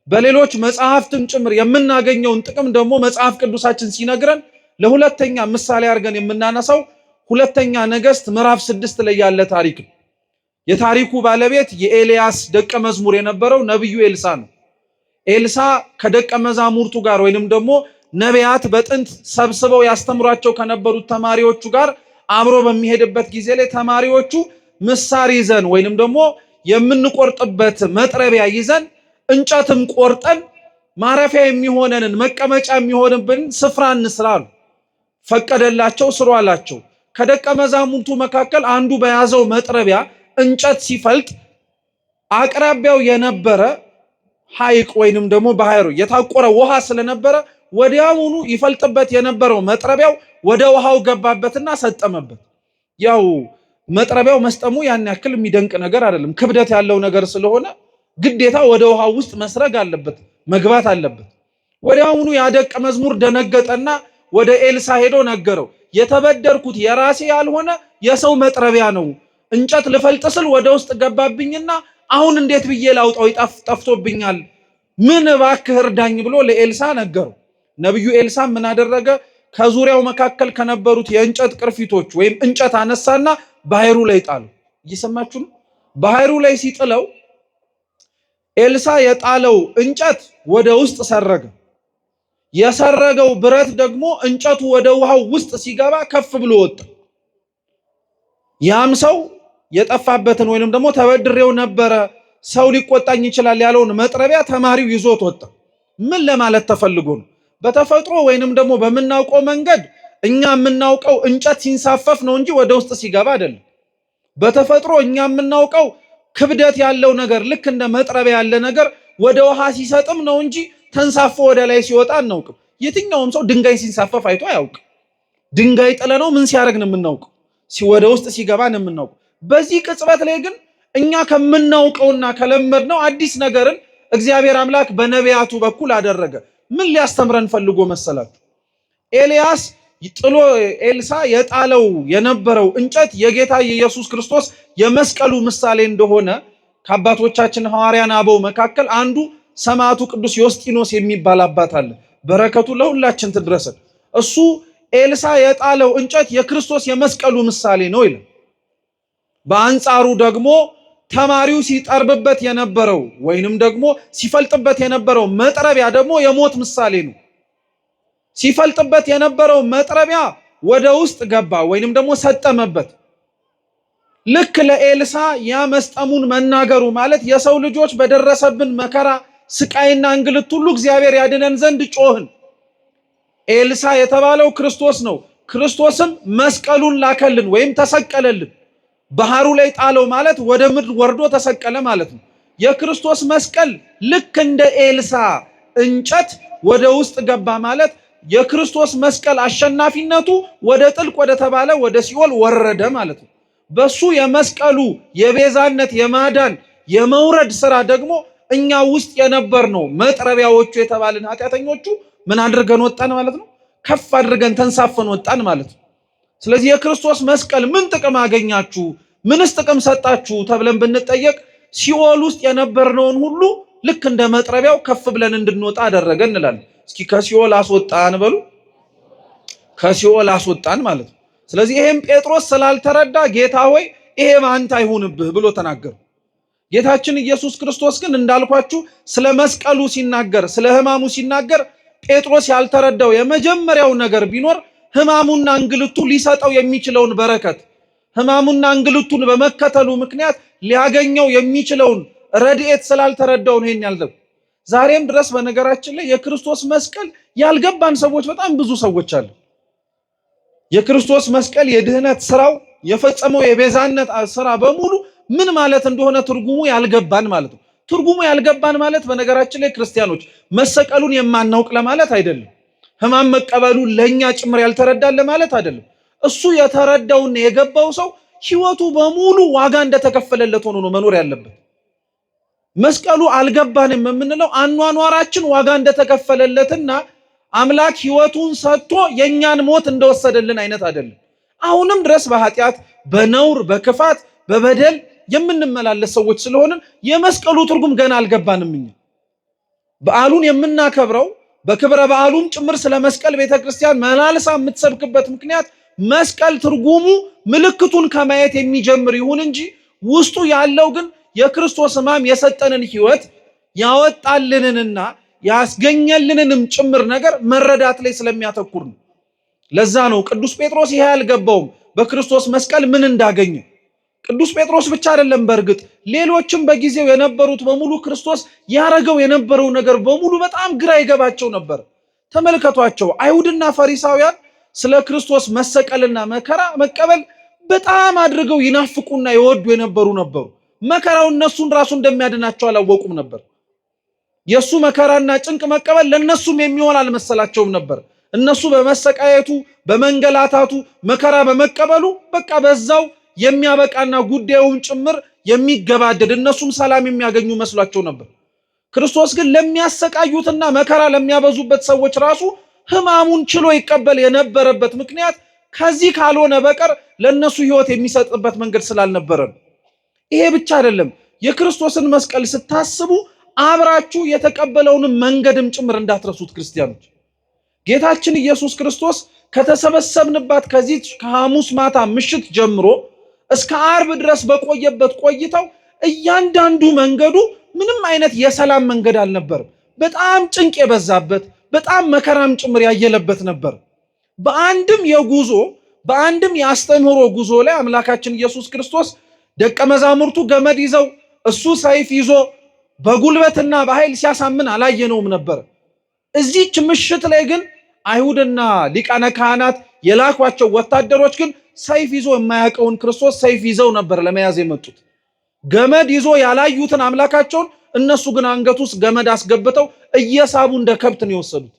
በሌሎች መጽሐፍትም ጭምር የምናገኘውን ጥቅም ደግሞ መጽሐፍ ቅዱሳችን ሲነግረን ለሁለተኛ ምሳሌ አድርገን የምናነሳው ሁለተኛ ነገሥት ምዕራፍ 6 ላይ ያለ ታሪክ ነው። የታሪኩ ባለቤት የኤልያስ ደቀ መዝሙር የነበረው ነብዩ ኤልሳ ነው። ኤልሳ ከደቀ መዛሙርቱ ጋር ወይንም ደግሞ ነቢያት በጥንት ሰብስበው ያስተምሯቸው ከነበሩት ተማሪዎቹ ጋር አብሮ በሚሄድበት ጊዜ ላይ ተማሪዎቹ ምሳር ይዘን ወይንም ደግሞ የምንቆርጥበት መጥረቢያ ይዘን እንጨትም ቆርጠን ማረፊያ የሚሆነንን መቀመጫ የሚሆንብን ስፍራ እንስራ አሉ። ፈቀደላቸው፣ ስሩ አላቸው። ከደቀ መዛሙርቱ መካከል አንዱ በያዘው መጥረቢያ እንጨት ሲፈልጥ አቅራቢያው የነበረ ሐይቅ ወይንም ደግሞ ባህሩ የታቆረ ውሃ ስለነበረ ወዲያውኑ ይፈልጥበት የነበረው መጥረቢያው ወደ ውሃው ገባበትና ሰጠመበት። ያው መጥረቢያው መስጠሙ ያን ያክል የሚደንቅ ነገር አይደለም። ክብደት ያለው ነገር ስለሆነ ግዴታ ወደ ውሃው ውስጥ መስረግ አለበት፣ መግባት አለበት። ወዲያውኑ ያደቀ መዝሙር ደነገጠና ወደ ኤልሳ ሄዶ ነገረው። የተበደርኩት የራሴ ያልሆነ የሰው መጥረቢያ ነው። እንጨት ልፈልጥ ስል ወደ ውስጥ ገባብኝና አሁን እንዴት ብዬ ላውጣው? ጠፍቶብኛል። ምን እባክህ እርዳኝ ብሎ ለኤልሳ ነገረው። ነብዩ ኤልሳ ምን አደረገ? ከዙሪያው መካከል ከነበሩት የእንጨት ቅርፊቶች ወይም እንጨት አነሳና ባህሩ ላይ ጣለው። እየሰማችሁ ነው? ባህሩ ላይ ሲጥለው ኤልሳ የጣለው እንጨት ወደ ውስጥ ሰረገ። የሰረገው ብረት ደግሞ እንጨቱ ወደ ውሃው ውስጥ ሲገባ ከፍ ብሎ ወጣ። ያም ሰው የጠፋበትን ወይንም ደግሞ ተበድሬው ነበረ ሰው ሊቆጣኝ ይችላል ያለውን መጥረቢያ ተማሪው ይዞት ወጣ። ምን ለማለት ተፈልጎ ነው? በተፈጥሮ ወይንም ደግሞ በምናውቀው መንገድ እኛ የምናውቀው እንጨት ሲንሳፈፍ ነው እንጂ ወደ ውስጥ ሲገባ አይደለም። በተፈጥሮ እኛ የምናውቀው ክብደት ያለው ነገር ልክ እንደ መጥረቢያ ያለ ነገር ወደ ውሃ ሲሰጥም ነው እንጂ ተንሳፎ ወደ ላይ ሲወጣ አናውቅም። የትኛውም ሰው ድንጋይ ሲንሳፈፍ አይቶ አያውቅም። ድንጋይ ጥለ ነው ምን ሲያደርግ ነው የምናውቀው? ወደ ውስጥ ሲገባ ነው የምናውቀው። በዚህ ቅጽበት ላይ ግን እኛ ከምናውቀውና ከለመድነው አዲስ ነገርን እግዚአብሔር አምላክ በነቢያቱ በኩል አደረገ። ምን ሊያስተምረን ፈልጎ መሰላችሁ? ኤልያስ ጥሎ ኤልሳ የጣለው የነበረው እንጨት የጌታ የኢየሱስ ክርስቶስ የመስቀሉ ምሳሌ እንደሆነ ከአባቶቻችን ሐዋርያን አበው መካከል አንዱ ሰማዕቱ ቅዱስ ዮስጢኖስ የሚባል አባት አለ። በረከቱ ለሁላችን ትድረሰን። እሱ ኤልሳ የጣለው እንጨት የክርስቶስ የመስቀሉ ምሳሌ ነው ይላል። በአንጻሩ ደግሞ ተማሪው ሲጠርብበት የነበረው ወይንም ደግሞ ሲፈልጥበት የነበረው መጥረቢያ ደግሞ የሞት ምሳሌ ነው። ሲፈልጥበት የነበረው መጥረቢያ ወደ ውስጥ ገባ ወይንም ደግሞ ሰጠመበት። ልክ ለኤልሳ ያ መስጠሙን መናገሩ ማለት የሰው ልጆች በደረሰብን መከራ ስቃይና እንግልት ሁሉ እግዚአብሔር ያድነን ዘንድ ጮህን። ኤልሳ የተባለው ክርስቶስ ነው። ክርስቶስም መስቀሉን ላከልን ወይም ተሰቀለልን። ባህሩ ላይ ጣለው ማለት ወደ ምድር ወርዶ ተሰቀለ ማለት ነው። የክርስቶስ መስቀል ልክ እንደ ኤልሳ እንጨት ወደ ውስጥ ገባ ማለት የክርስቶስ መስቀል አሸናፊነቱ ወደ ጥልቅ ወደ ተባለ ወደ ሲኦል ወረደ ማለት ነው። በሱ የመስቀሉ የቤዛነት የማዳን የመውረድ ስራ ደግሞ እኛ ውስጥ የነበር ነው መጥረቢያዎቹ የተባልን ኃጢአተኞቹ ምን አድርገን ወጣን ማለት ነው? ከፍ አድርገን ተንሳፈን ወጣን ማለት ነው። ስለዚህ የክርስቶስ መስቀል ምን ጥቅም አገኛችሁ? ምንስ ጥቅም ሰጣችሁ ተብለን ብንጠየቅ ሲኦል ውስጥ የነበርነውን ሁሉ ልክ እንደ መጥረቢያው ከፍ ብለን እንድንወጣ አደረገ እንላለን። እስኪ ከሲኦል አስወጣን በሉ። ከሲኦል አስወጣን ማለት ነው። ስለዚህ ይሄም ጴጥሮስ ስላልተረዳ ጌታ ሆይ ይሄ በአንተ አይሁንብህ ብሎ ተናገረ። ጌታችን ኢየሱስ ክርስቶስ ግን እንዳልኳችሁ ስለ መስቀሉ ሲናገር፣ ስለ ሕማሙ ሲናገር ጴጥሮስ ያልተረዳው የመጀመሪያው ነገር ቢኖር ሕማሙና እንግልቱ ሊሰጠው የሚችለውን በረከት፣ ሕማሙና እንግልቱን በመከተሉ ምክንያት ሊያገኘው የሚችለውን ረድኤት ስላልተረዳው ነው ይሄን ያልደው። ዛሬም ድረስ በነገራችን ላይ የክርስቶስ መስቀል ያልገባን ሰዎች በጣም ብዙ ሰዎች አሉ። የክርስቶስ መስቀል የድህነት ስራው የፈጸመው የቤዛነት ስራ በሙሉ ምን ማለት እንደሆነ ትርጉሙ ያልገባን ማለት ነው። ትርጉሙ ያልገባን ማለት በነገራችን ላይ ክርስቲያኖች መሰቀሉን የማናውቅ ለማለት አይደለም። ሕማም መቀበሉን ለኛ ጭምር ያልተረዳን ለማለት አይደለም። እሱ የተረዳውና የገባው ሰው ህይወቱ በሙሉ ዋጋ እንደተከፈለለት ሆኖ ነው መኖር ያለበት። መስቀሉ አልገባንም የምንለው አኗኗራችን ዋጋ እንደተከፈለለትና አምላክ ህይወቱን ሰጥቶ የኛን ሞት እንደወሰደልን አይነት አይደለም። አሁንም ድረስ በኃጢአት በነውር በክፋት በበደል የምንመላለስ ሰዎች ስለሆንን የመስቀሉ ትርጉም ገና አልገባንም። እኛ በዓሉን የምናከብረው በክብረ በዓሉም ጭምር ስለ መስቀል ቤተክርስቲያን መላልሳ የምትሰብክበት ምክንያት መስቀል ትርጉሙ ምልክቱን ከማየት የሚጀምር ይሁን እንጂ ውስጡ ያለው ግን የክርስቶስ ሕማም የሰጠንን ህይወት ያወጣልንንና ያስገኘልንንም ጭምር ነገር መረዳት ላይ ስለሚያተኩር ነው። ለዛ ነው ቅዱስ ጴጥሮስ ይሄ ያልገባውም በክርስቶስ መስቀል ምን እንዳገኘ። ቅዱስ ጴጥሮስ ብቻ አይደለም፣ በእርግጥ ሌሎችም በጊዜው የነበሩት በሙሉ ክርስቶስ ያረገው የነበረው ነገር በሙሉ በጣም ግራ ይገባቸው ነበር። ተመልከቷቸው፣ አይሁድና ፈሪሳውያን ስለ ክርስቶስ መሰቀልና መከራ መቀበል በጣም አድርገው ይናፍቁና ይወዱ የነበሩ ነበሩ። መከራው እነሱን ራሱ እንደሚያድናቸው አላወቁም ነበር። የሱ መከራና ጭንቅ መቀበል ለነሱም የሚሆን አልመሰላቸውም ነበር። እነሱ በመሰቃየቱ በመንገላታቱ መከራ በመቀበሉ በቃ በዛው የሚያበቃና ጉዳዩን ጭምር የሚገባደድ እነሱም ሰላም የሚያገኙ መስሏቸው ነበር። ክርስቶስ ግን ለሚያሰቃዩትና መከራ ለሚያበዙበት ሰዎች ራሱ ሕማሙን ችሎ ይቀበል የነበረበት ምክንያት ከዚህ ካልሆነ በቀር ለነሱ ህይወት የሚሰጥበት መንገድ ስላልነበረ ነው። ይሄ ብቻ አይደለም፣ የክርስቶስን መስቀል ስታስቡ አብራችሁ የተቀበለውን መንገድም ጭምር እንዳትረሱት ክርስቲያኖች። ጌታችን ኢየሱስ ክርስቶስ ከተሰበሰብንባት ከዚህ ከሐሙስ ማታ ምሽት ጀምሮ እስከ ዓርብ ድረስ በቆየበት ቆይታው እያንዳንዱ መንገዱ ምንም አይነት የሰላም መንገድ አልነበረም። በጣም ጭንቅ የበዛበት በጣም መከራም ጭምር ያየለበት ነበር። በአንድም የጉዞ በአንድም የአስተምህሮ ጉዞ ላይ አምላካችን ኢየሱስ ክርስቶስ ደቀ መዛሙርቱ ገመድ ይዘው እሱ ሰይፍ ይዞ በጉልበትና በኃይል ሲያሳምን አላየነውም ነበር። እዚህች ምሽት ላይ ግን አይሁድና ሊቃነ ካህናት የላኳቸው ወታደሮች ግን ሰይፍ ይዞ የማያውቀውን ክርስቶስ ሰይፍ ይዘው ነበር ለመያዝ የመጡት። ገመድ ይዞ ያላዩትን አምላካቸውን እነሱ ግን አንገቱ ውስጥ ገመድ አስገብተው እየሳቡ እንደ ከብት ነው የወሰዱት።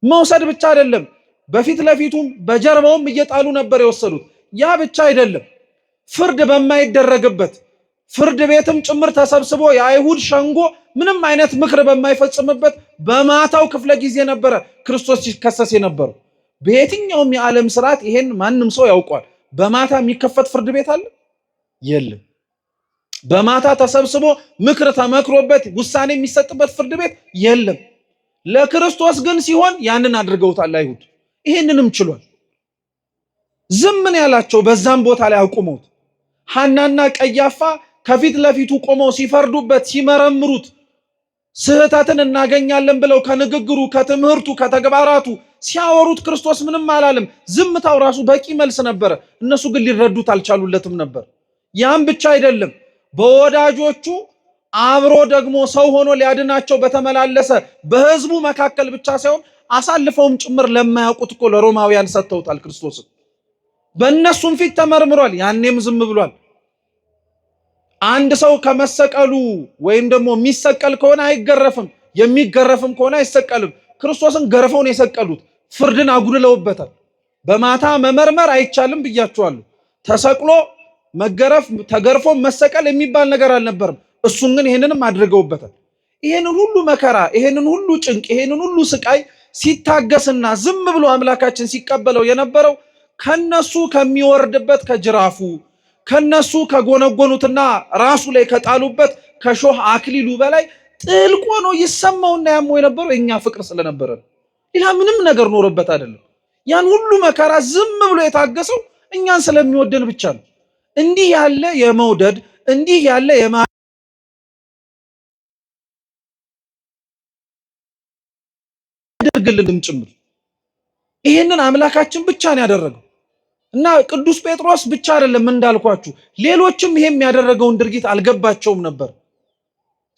መውሰድ ብቻ አይደለም፣ በፊት ለፊቱም በጀርባውም እየጣሉ ነበር የወሰዱት። ያ ብቻ አይደለም፣ ፍርድ በማይደረግበት ፍርድ ቤትም ጭምር ተሰብስቦ የአይሁድ ሸንጎ ምንም አይነት ምክር በማይፈጽምበት በማታው ክፍለ ጊዜ ነበረ ክርስቶስ ሲከሰስ የነበረው። በየትኛውም የዓለም ስርዓት ይሄን ማንም ሰው ያውቋል። በማታ የሚከፈት ፍርድ ቤት አለ? የለም። በማታ ተሰብስቦ ምክር ተመክሮበት ውሳኔ የሚሰጥበት ፍርድ ቤት የለም። ለክርስቶስ ግን ሲሆን ያንን አድርገውታል አይሁድ። ይሄንንም ችሏል። ዝምን ያላቸው በዛም ቦታ ላይ አቁመውት ሐናና ቀያፋ ከፊት ለፊቱ ቆመው ሲፈርዱበት ሲመረምሩት ስህተትን እናገኛለን ብለው ከንግግሩ ከትምህርቱ ከተግባራቱ ሲያወሩት ክርስቶስ ምንም አላለም። ዝምታው ራሱ በቂ መልስ ነበረ። እነሱ ግን ሊረዱት አልቻሉለትም ነበር። ያም ብቻ አይደለም፣ በወዳጆቹ አብሮ ደግሞ ሰው ሆኖ ሊያድናቸው በተመላለሰ በህዝቡ መካከል ብቻ ሳይሆን አሳልፈውም ጭምር ለማያውቁት እኮ ለሮማውያን ሰጥተውታል ክርስቶስን። በእነሱም ፊት ተመርምሯል፣ ያኔም ዝም ብሏል። አንድ ሰው ከመሰቀሉ ወይም ደግሞ የሚሰቀል ከሆነ አይገረፍም፣ የሚገረፍም ከሆነ አይሰቀልም። ክርስቶስን ገርፈው ነው የሰቀሉት። ፍርድን አጉድለውበታል። በማታ መመርመር አይቻልም ብያቸዋለሁ። ተሰቅሎ መገረፍ ተገርፎ መሰቀል የሚባል ነገር አልነበርም። እሱን ግን ይሄንንም አድርገውበታል። ይሄንን ሁሉ መከራ፣ ይሄንን ሁሉ ጭንቅ፣ ይሄንን ሁሉ ስቃይ ሲታገስና ዝም ብሎ አምላካችን ሲቀበለው የነበረው ከነሱ ከሚወርድበት ከጅራፉ ከነሱ ከጎነጎኑትና ራሱ ላይ ከጣሉበት ከሾህ አክሊሉ በላይ ጥልቅ ሆኖ ይሰማውና ያመው የነበረው የኛ ፍቅር ስለነበረ ሌላ ምንም ነገር ኖርበት አይደለም። ያን ሁሉ መከራ ዝም ብሎ የታገሰው እኛን ስለሚወደን ብቻ ነው። እንዲህ ያለ የመውደድ እንዲህ ያለ የማድረግልንም ጭምር ይሄንን አምላካችን ብቻ ነው ያደረገው። እና ቅዱስ ጴጥሮስ ብቻ አይደለም እንዳልኳችሁ፣ ሌሎችም ይሄም ያደረገውን ድርጊት አልገባቸውም ነበር።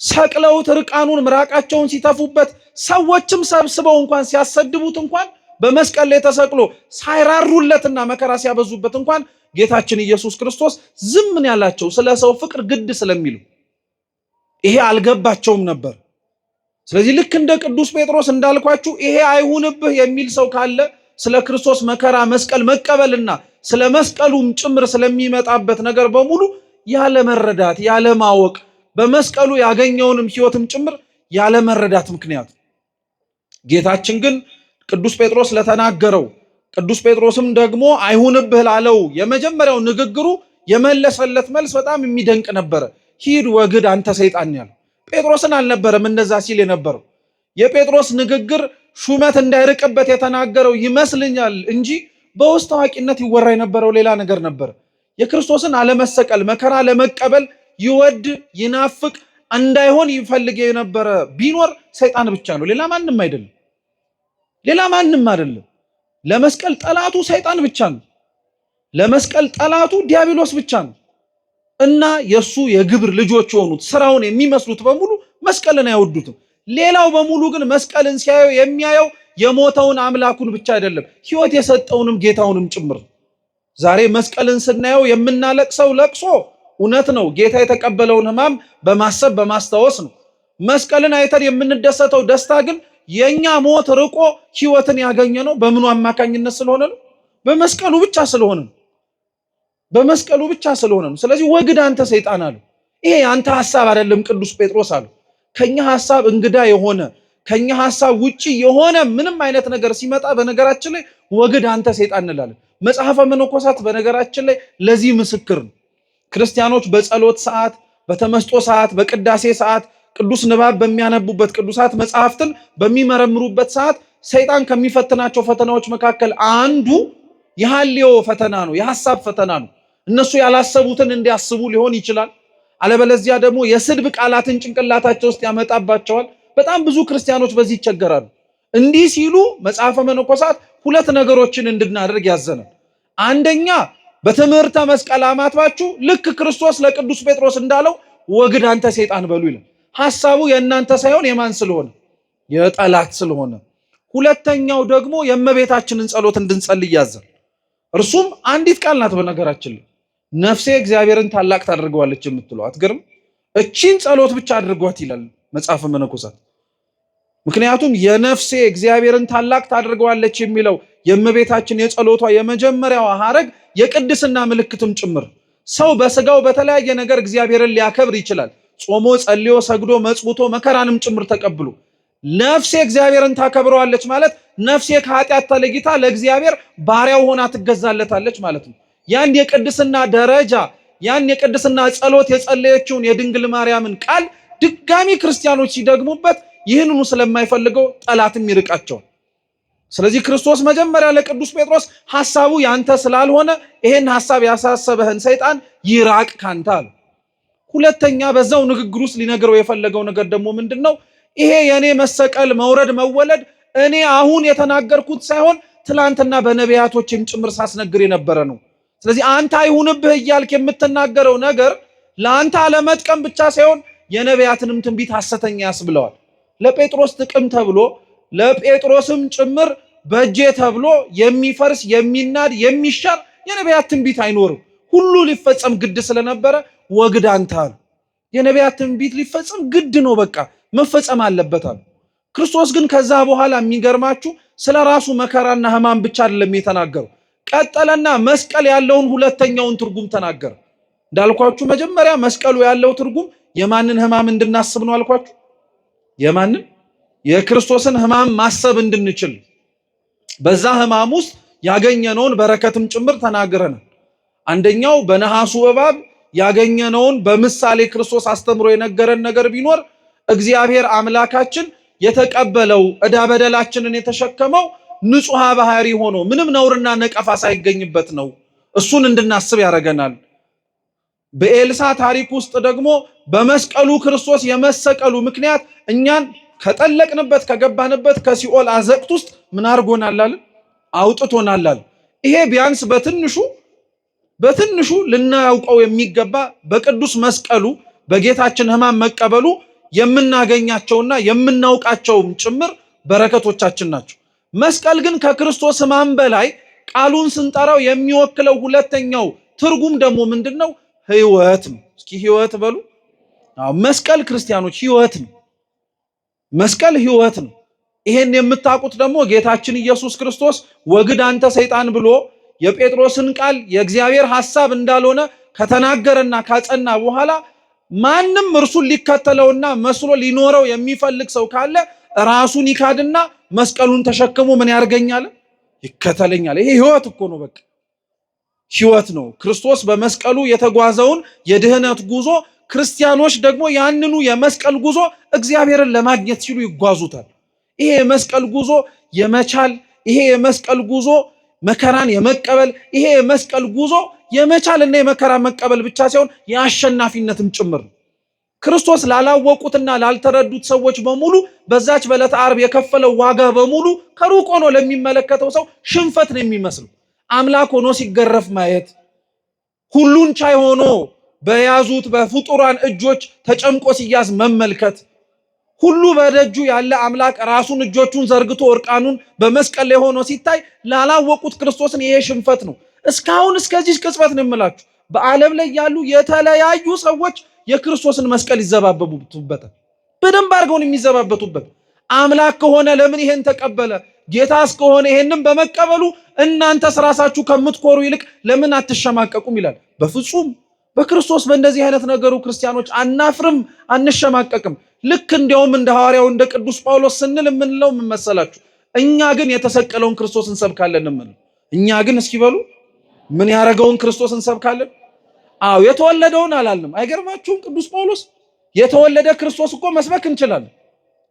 ሰቅለውት ርቃኑን ምራቃቸውን ሲተፉበት ሰዎችም ሰብስበው እንኳን ሲያሰድቡት እንኳን በመስቀል ላይ ተሰቅሎ ሳይራሩለትና መከራ ሲያበዙበት እንኳን ጌታችን ኢየሱስ ክርስቶስ ዝም ያላቸው ስለ ሰው ፍቅር ግድ ስለሚሉ ይሄ አልገባቸውም ነበር። ስለዚህ ልክ እንደ ቅዱስ ጴጥሮስ እንዳልኳችሁ ይሄ አይሁንብህ የሚል ሰው ካለ ስለ ክርስቶስ መከራ መስቀል መቀበልና ስለ መስቀሉም ጭምር ስለሚመጣበት ነገር በሙሉ ያለ መረዳት ያለ ማወቅ በመስቀሉ ያገኘውንም ሕይወትም ጭምር ያለ መረዳት ምክንያት ጌታችን ግን ቅዱስ ጴጥሮስ ለተናገረው ቅዱስ ጴጥሮስም ደግሞ አይሁንብህ ላለው የመጀመሪያው ንግግሩ የመለሰለት መልስ በጣም የሚደንቅ ነበረ። ሂድ ወግድ አንተ ሰይጣን ያለው ጴጥሮስን አልነበረም እንደዛ ሲል የነበረው። የጴጥሮስ ንግግር ሹመት እንዳይርቅበት የተናገረው ይመስልኛል እንጂ በውስጥ ታዋቂነት ይወራ የነበረው ሌላ ነገር ነበር። የክርስቶስን አለመሰቀል መከራ ለመቀበል ይወድ ይናፍቅ እንዳይሆን ይፈልግ የነበረ ቢኖር ሰይጣን ብቻ ነው፣ ሌላ ማንም አይደለም። ሌላ ማንም አይደለም። ለመስቀል ጠላቱ ሰይጣን ብቻ ነው። ለመስቀል ጠላቱ ዲያብሎስ ብቻ ነው። እና የሱ የግብር ልጆች የሆኑት ስራውን የሚመስሉት በሙሉ መስቀልን አይወዱትም። ሌላው በሙሉ ግን መስቀልን ሲያየው የሚያየው የሞተውን አምላኩን ብቻ አይደለም፣ ሕይወት የሰጠውንም ጌታውንም ጭምር። ዛሬ መስቀልን ስናየው የምናለቅሰው ለቅሶ እውነት ነው፣ ጌታ የተቀበለውን ሕማም በማሰብ በማስታወስ ነው። መስቀልን አይተን የምንደሰተው ደስታ ግን የኛ ሞት ርቆ ሕይወትን ያገኘ ነው በምኑ አማካኝነት ስለሆነ ነው? በመስቀሉ ብቻ ስለሆነ ነው። በመስቀሉ ብቻ ስለሆነ ነው። ስለዚህ ወግድ አንተ ሰይጣን አለው። ይሄ አንተ ሐሳብ አይደለም ቅዱስ ጴጥሮስ አለው። ከኛ ሐሳብ እንግዳ የሆነ ከኛ ሐሳብ ውጪ የሆነ ምንም አይነት ነገር ሲመጣ በነገራችን ላይ ወግድ አንተ ሰይጣን እንላለን። መጽሐፈ መነኮሳት በነገራችን ላይ ለዚህ ምስክር ነው። ክርስቲያኖች በጸሎት ሰዓት፣ በተመስጦ ሰዓት፣ በቅዳሴ ሰዓት ቅዱስ ንባብ በሚያነቡበት ቅዱሳት መጽሐፍትን በሚመረምሩበት ሰዓት ሰይጣን ከሚፈትናቸው ፈተናዎች መካከል አንዱ የሐልዮ ፈተና ነው፣ የሐሳብ ፈተና ነው። እነሱ ያላሰቡትን እንዲያስቡ ሊሆን ይችላል። አለበለዚያ ደግሞ የስድብ ቃላትን ጭንቅላታቸው ውስጥ ያመጣባቸዋል። በጣም ብዙ ክርስቲያኖች በዚህ ይቸገራሉ። እንዲህ ሲሉ መጽሐፈ መነኮሳት ሁለት ነገሮችን እንድናደርግ ያዘናል። አንደኛ በትምህርተ መስቀል አማትባችሁ ልክ ክርስቶስ ለቅዱስ ጴጥሮስ እንዳለው ወግድ አንተ ሰይጣን በሉ ይላል። ሐሳቡ የእናንተ ሳይሆን የማን ስለሆነ? የጠላት ስለሆነ። ሁለተኛው ደግሞ የእመቤታችንን ጸሎት እንድንጸልይ ያዘን። እርሱም አንዲት ቃል ናት። በነገራችን ላይ ነፍሴ እግዚአብሔርን ታላቅ ታደርገዋለች የምትለው አትገርም? እቺን ጸሎት ብቻ አድርጓት ይላል መጽሐፈ መነኮሳት። ምክንያቱም የነፍሴ እግዚአብሔርን ታላቅ ታደርገዋለች የሚለው የእመቤታችን የጸሎቷ የመጀመሪያው ሐረግ የቅድስና ምልክትም ጭምር። ሰው በስጋው በተለያየ ነገር እግዚአብሔርን ሊያከብር ይችላል። ጾሞ ጸልዮ ሰግዶ መጽውቶ መከራንም ጭምር ተቀብሎ ነፍሴ እግዚአብሔርን ታከብረዋለች ማለት ነፍሴ ከኃጢአት ተለይታ ለእግዚአብሔር ባሪያው ሆና ትገዛለታለች ማለት ነው። ያን የቅድስና ደረጃ ያን የቅድስና ጸሎት የጸለየችውን የድንግል ማርያምን ቃል ድጋሚ ክርስቲያኖች ሲደግሙበት ይህንኑ ስለማይፈልገው ጠላትም ይርቃቸዋል። ስለዚህ ክርስቶስ መጀመሪያ ለቅዱስ ጴጥሮስ ሐሳቡ ያንተ ስላልሆነ ይሄን ሐሳብ ያሳሰበህን ሰይጣን ይራቅ ካንተ አለ። ሁለተኛ በዛው ንግግር ውስጥ ሊነግረው የፈለገው ነገር ደግሞ ምንድነው? ይሄ የኔ መሰቀል መውረድ መወለድ እኔ አሁን የተናገርኩት ሳይሆን ትላንትና በነቢያቶችም ጭምር ሳስነግር የነበረ ነው። ስለዚህ አንተ አይሁንብህ እያልክ የምትናገረው ነገር ለአንተ አለመጥቀም ብቻ ሳይሆን የነቢያትንም ትንቢት ሐሰተኛ ያስብለዋል። ለጴጥሮስ ጥቅም ተብሎ ለጴጥሮስም ጭምር በእጄ ተብሎ የሚፈርስ የሚናድ የሚሻር የነቢያት ትንቢት አይኖርም። ሁሉ ሊፈጸም ግድ ስለነበረ ወግድ አንተ አለ። የነቢያት ትንቢት ሊፈጸም ግድ ነው፣ በቃ መፈጸም አለበታል። ክርስቶስ ግን ከዛ በኋላ የሚገርማችሁ ስለ ራሱ መከራና ሕማም ብቻ አይደለም የተናገረው። ቀጠለና መስቀል ያለውን ሁለተኛውን ትርጉም ተናገረ። እንዳልኳችሁ መጀመሪያ መስቀሉ ያለው ትርጉም የማንን ሕማም እንድናስብ ነው አልኳችሁ? የማንን? የክርስቶስን ሕማም ማሰብ እንድንችል በዛ ሕማም ውስጥ ያገኘነውን በረከትም ጭምር ተናግረናል። አንደኛው በነሐሱ እባብ ያገኘነውን በምሳሌ ክርስቶስ አስተምሮ የነገረን ነገር ቢኖር እግዚአብሔር አምላካችን የተቀበለው ዕዳ በደላችንን የተሸከመው ንጹሐ ባህሪ ሆኖ ምንም ነውርና ነቀፋ ሳይገኝበት ነው። እሱን እንድናስብ ያደርገናል። በኤልሳ ታሪክ ውስጥ ደግሞ በመስቀሉ ክርስቶስ የመሰቀሉ ምክንያት እኛን ከጠለቅንበት ከገባንበት ከሲኦል አዘቅት ውስጥ ምን አድርጎናል? አውጥቶናል። ይሄ ቢያንስ በትንሹ ልናውቀው የሚገባ በቅዱስ መስቀሉ በጌታችን ሕማም መቀበሉ የምናገኛቸውና የምናውቃቸውም ጭምር በረከቶቻችን ናቸው። መስቀል ግን ከክርስቶስ ሕማም በላይ ቃሉን ስንጠራው የሚወክለው ሁለተኛው ትርጉም ደግሞ ምንድነው? ሕይወት ነው። እስኪ ሕይወት በሉ። መስቀል ክርስቲያኖች ሕይወት ነው። መስቀል ሕይወት ነው። ይሄን የምታውቁት ደግሞ ጌታችን ኢየሱስ ክርስቶስ ወግድ አንተ ሰይጣን ብሎ የጴጥሮስን ቃል የእግዚአብሔር ሐሳብ እንዳልሆነ ከተናገረና ካጸና በኋላ ማንም እርሱን ሊከተለውና መስሎ ሊኖረው የሚፈልግ ሰው ካለ ራሱን ይካድና መስቀሉን ተሸክሞ ምን ያርገኛል? ይከተለኛል። ይሄ ሕይወት እኮ ነው። በቃ ሕይወት ነው። ክርስቶስ በመስቀሉ የተጓዘውን የድህነት ጉዞ ክርስቲያኖች ደግሞ ያንኑ የመስቀል ጉዞ እግዚአብሔርን ለማግኘት ሲሉ ይጓዙታል። ይሄ የመስቀል ጉዞ የመቻል፣ ይሄ የመስቀል ጉዞ መከራን የመቀበል፣ ይሄ የመስቀል ጉዞ የመቻልና የመከራ መቀበል ብቻ ሳይሆን የአሸናፊነትም ጭምር ነው። ክርስቶስ ላላወቁትና ላልተረዱት ሰዎች በሙሉ በዛች በዕለተ ዓርብ የከፈለው ዋጋ በሙሉ ከሩቅ ሆኖ ለሚመለከተው ሰው ሽንፈት ነው የሚመስለው። አምላክ ሆኖ ሲገረፍ ማየት፣ ሁሉን ቻይ ሆኖ በያዙት በፍጡራን እጆች ተጨምቆ ሲያዝ መመልከት፣ ሁሉ በደጁ ያለ አምላክ ራሱን እጆቹን ዘርግቶ እርቃኑን በመስቀል ላይ ሆኖ ሲታይ ላላወቁት ክርስቶስን ይሄ ሽንፈት ነው። እስካሁን እስከዚህ ቅጽበት ነው የምላችሁ በዓለም ላይ ያሉ የተለያዩ ሰዎች የክርስቶስን መስቀል ይዘባበቱበታል። በደንብ አድርገው ነው የሚዘባበቱበት። አምላክ ከሆነ ለምን ይሄን ተቀበለ? ጌታስ ከሆነ ይሄንን በመቀበሉ እናንተስ ራሳችሁ ከምትኮሩ ይልቅ ለምን አትሸማቀቁም ይላል። በፍጹም በክርስቶስ በእንደዚህ አይነት ነገሩ ክርስቲያኖች አናፍርም፣ አንሸማቀቅም። ልክ እንዲያውም እንደ ሐዋርያው እንደ ቅዱስ ጳውሎስ ስንል የምንለው ምን መሰላችሁ? እኛ ግን የተሰቀለውን ክርስቶስ እንሰብካለን እንምል። እኛ ግን እስኪ በሉ ምን ያደረገውን ክርስቶስ እንሰብካለን? አዎ የተወለደውን አላልንም። አይገርማችሁም? ቅዱስ ጳውሎስ የተወለደ ክርስቶስ እኮ መስበክ እንችላለን።